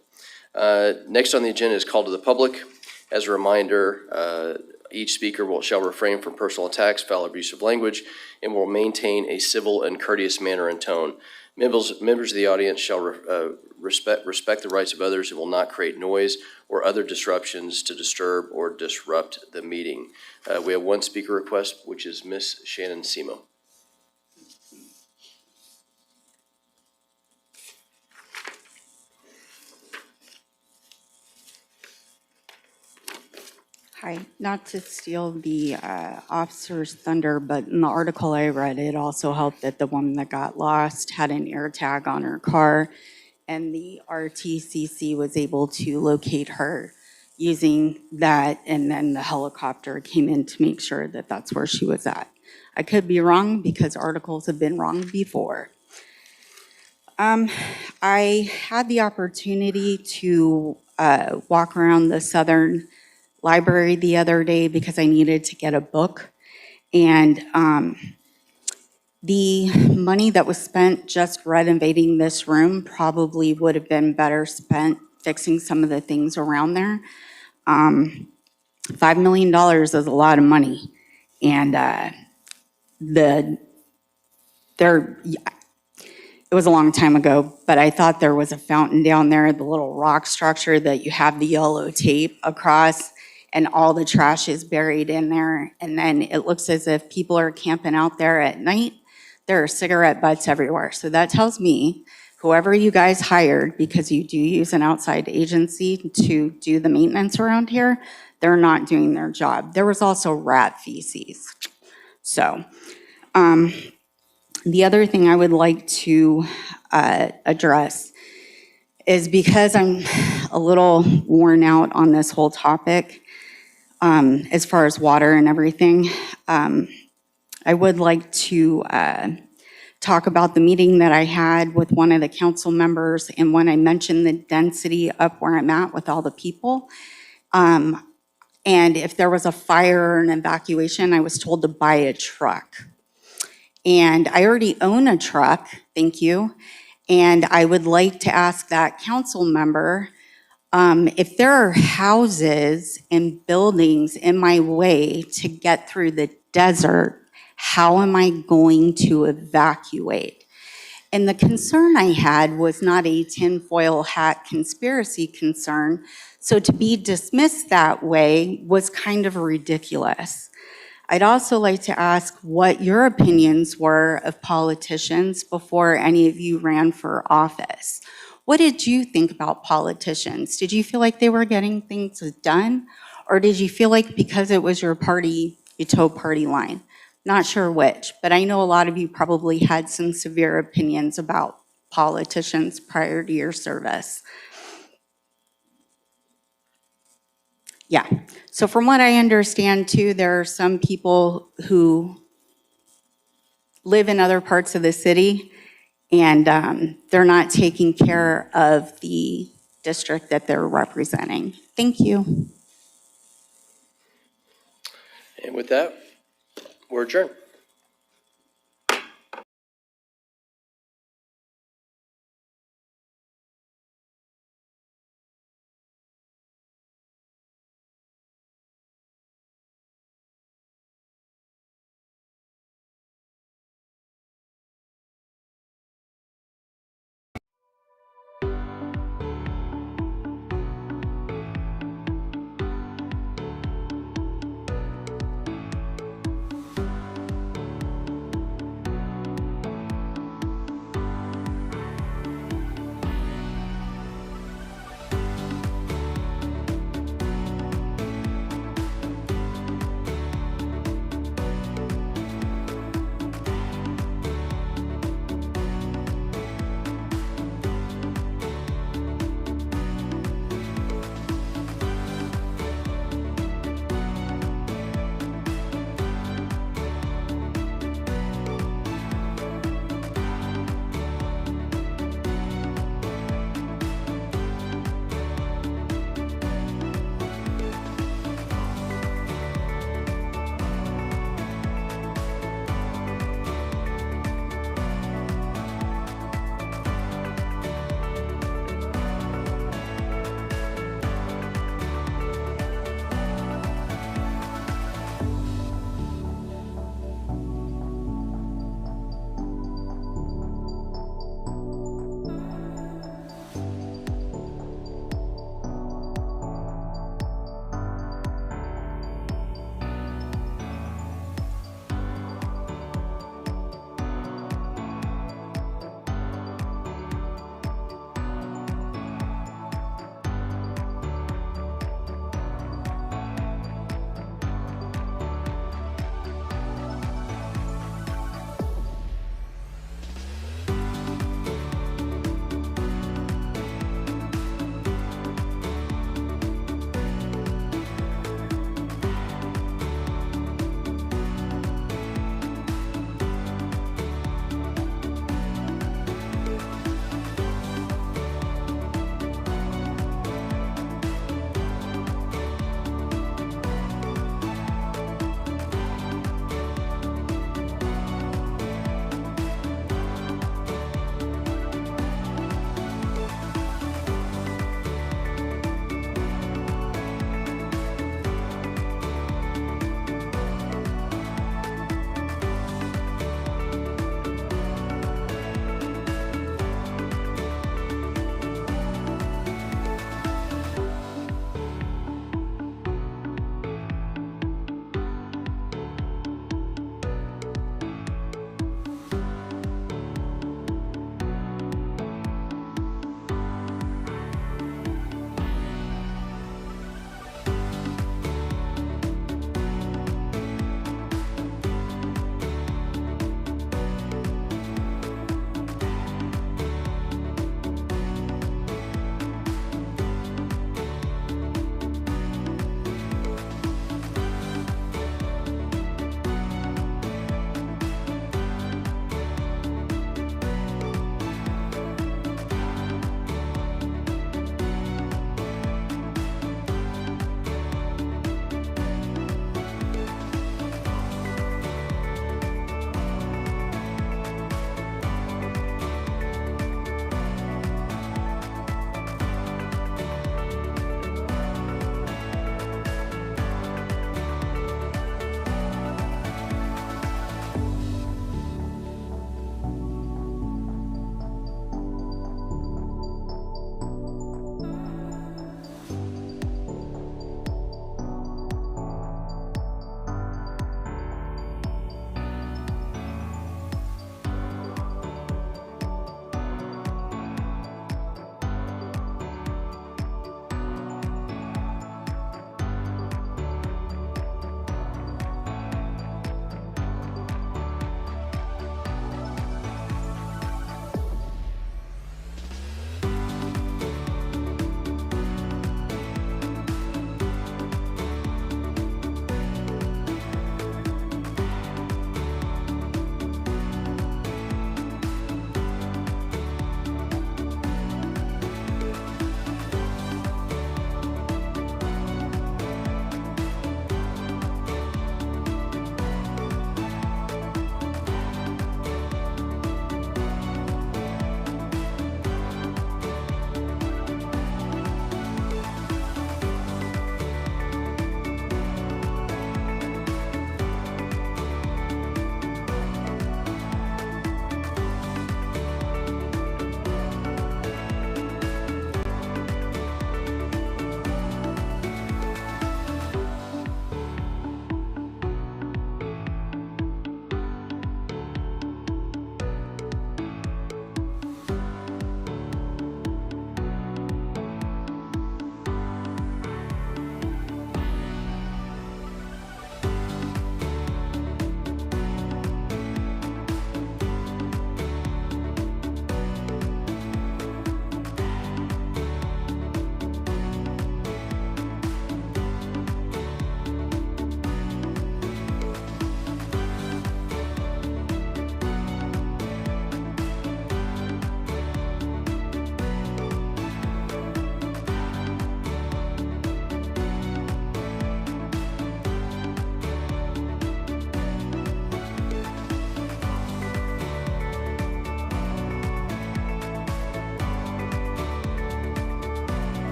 Next on the agenda is call to the public. As a reminder, each speaker shall refrain from personal attacks, foul, abusive language, and will maintain a civil and courteous manner and tone. Members of the audience shall respect the rights of others and will not create noise or other disruptions to disturb or disrupt the meeting. We have one speaker request, which is Miss Shannon Simo. Hi, not to steal the officer's thunder, but in the article I read, it also helped that the woman that got lost had an air tag on her car, and the RTCC was able to locate her using that, and then the helicopter came in to make sure that that's where she was at. I could be wrong because articles have been wrong before. I had the opportunity to walk around the Southern Library the other day because I needed to get a book. And the money that was spent just renovating this room probably would have been better spent fixing some of the things around there. $5 million is a lot of money. And it was a long time ago, but I thought there was a fountain down there, the little rock structure that you have the yellow tape across, and all the trash is buried in there. And then it looks as if people are camping out there at night. There are cigarette butts everywhere. So that tells me whoever you guys hired, because you do use an outside agency to do the maintenance around here, they're not doing their job. There was also rat feces. So, the other thing I would like to address is, because I'm a little worn out on this whole topic, as far as water and everything, I would like to talk about the meeting that I had with one of the council members, and when I mentioned the density up where I'm at with all the people. And if there was a fire or an evacuation, I was told to buy a truck. And I already own a truck, thank you. And I would like to ask that council member, if there are houses and buildings in my way to get through the desert, how am I going to evacuate? And the concern I had was not a tinfoil hat conspiracy concern. So to be dismissed that way was kind of ridiculous. I'd also like to ask what your opinions were of politicians before any of you ran for office. What did you think about politicians? Did you feel like they were getting things done? Or did you feel like because it was your party, you toe party line? Not sure which, but I know a lot of you probably had some severe opinions about politicians prior to your service. Yeah, so from what I understand too, there are some people who live in other parts of the city and they're not taking care of the district that they're representing. Thank you. And with that, we're adjourned.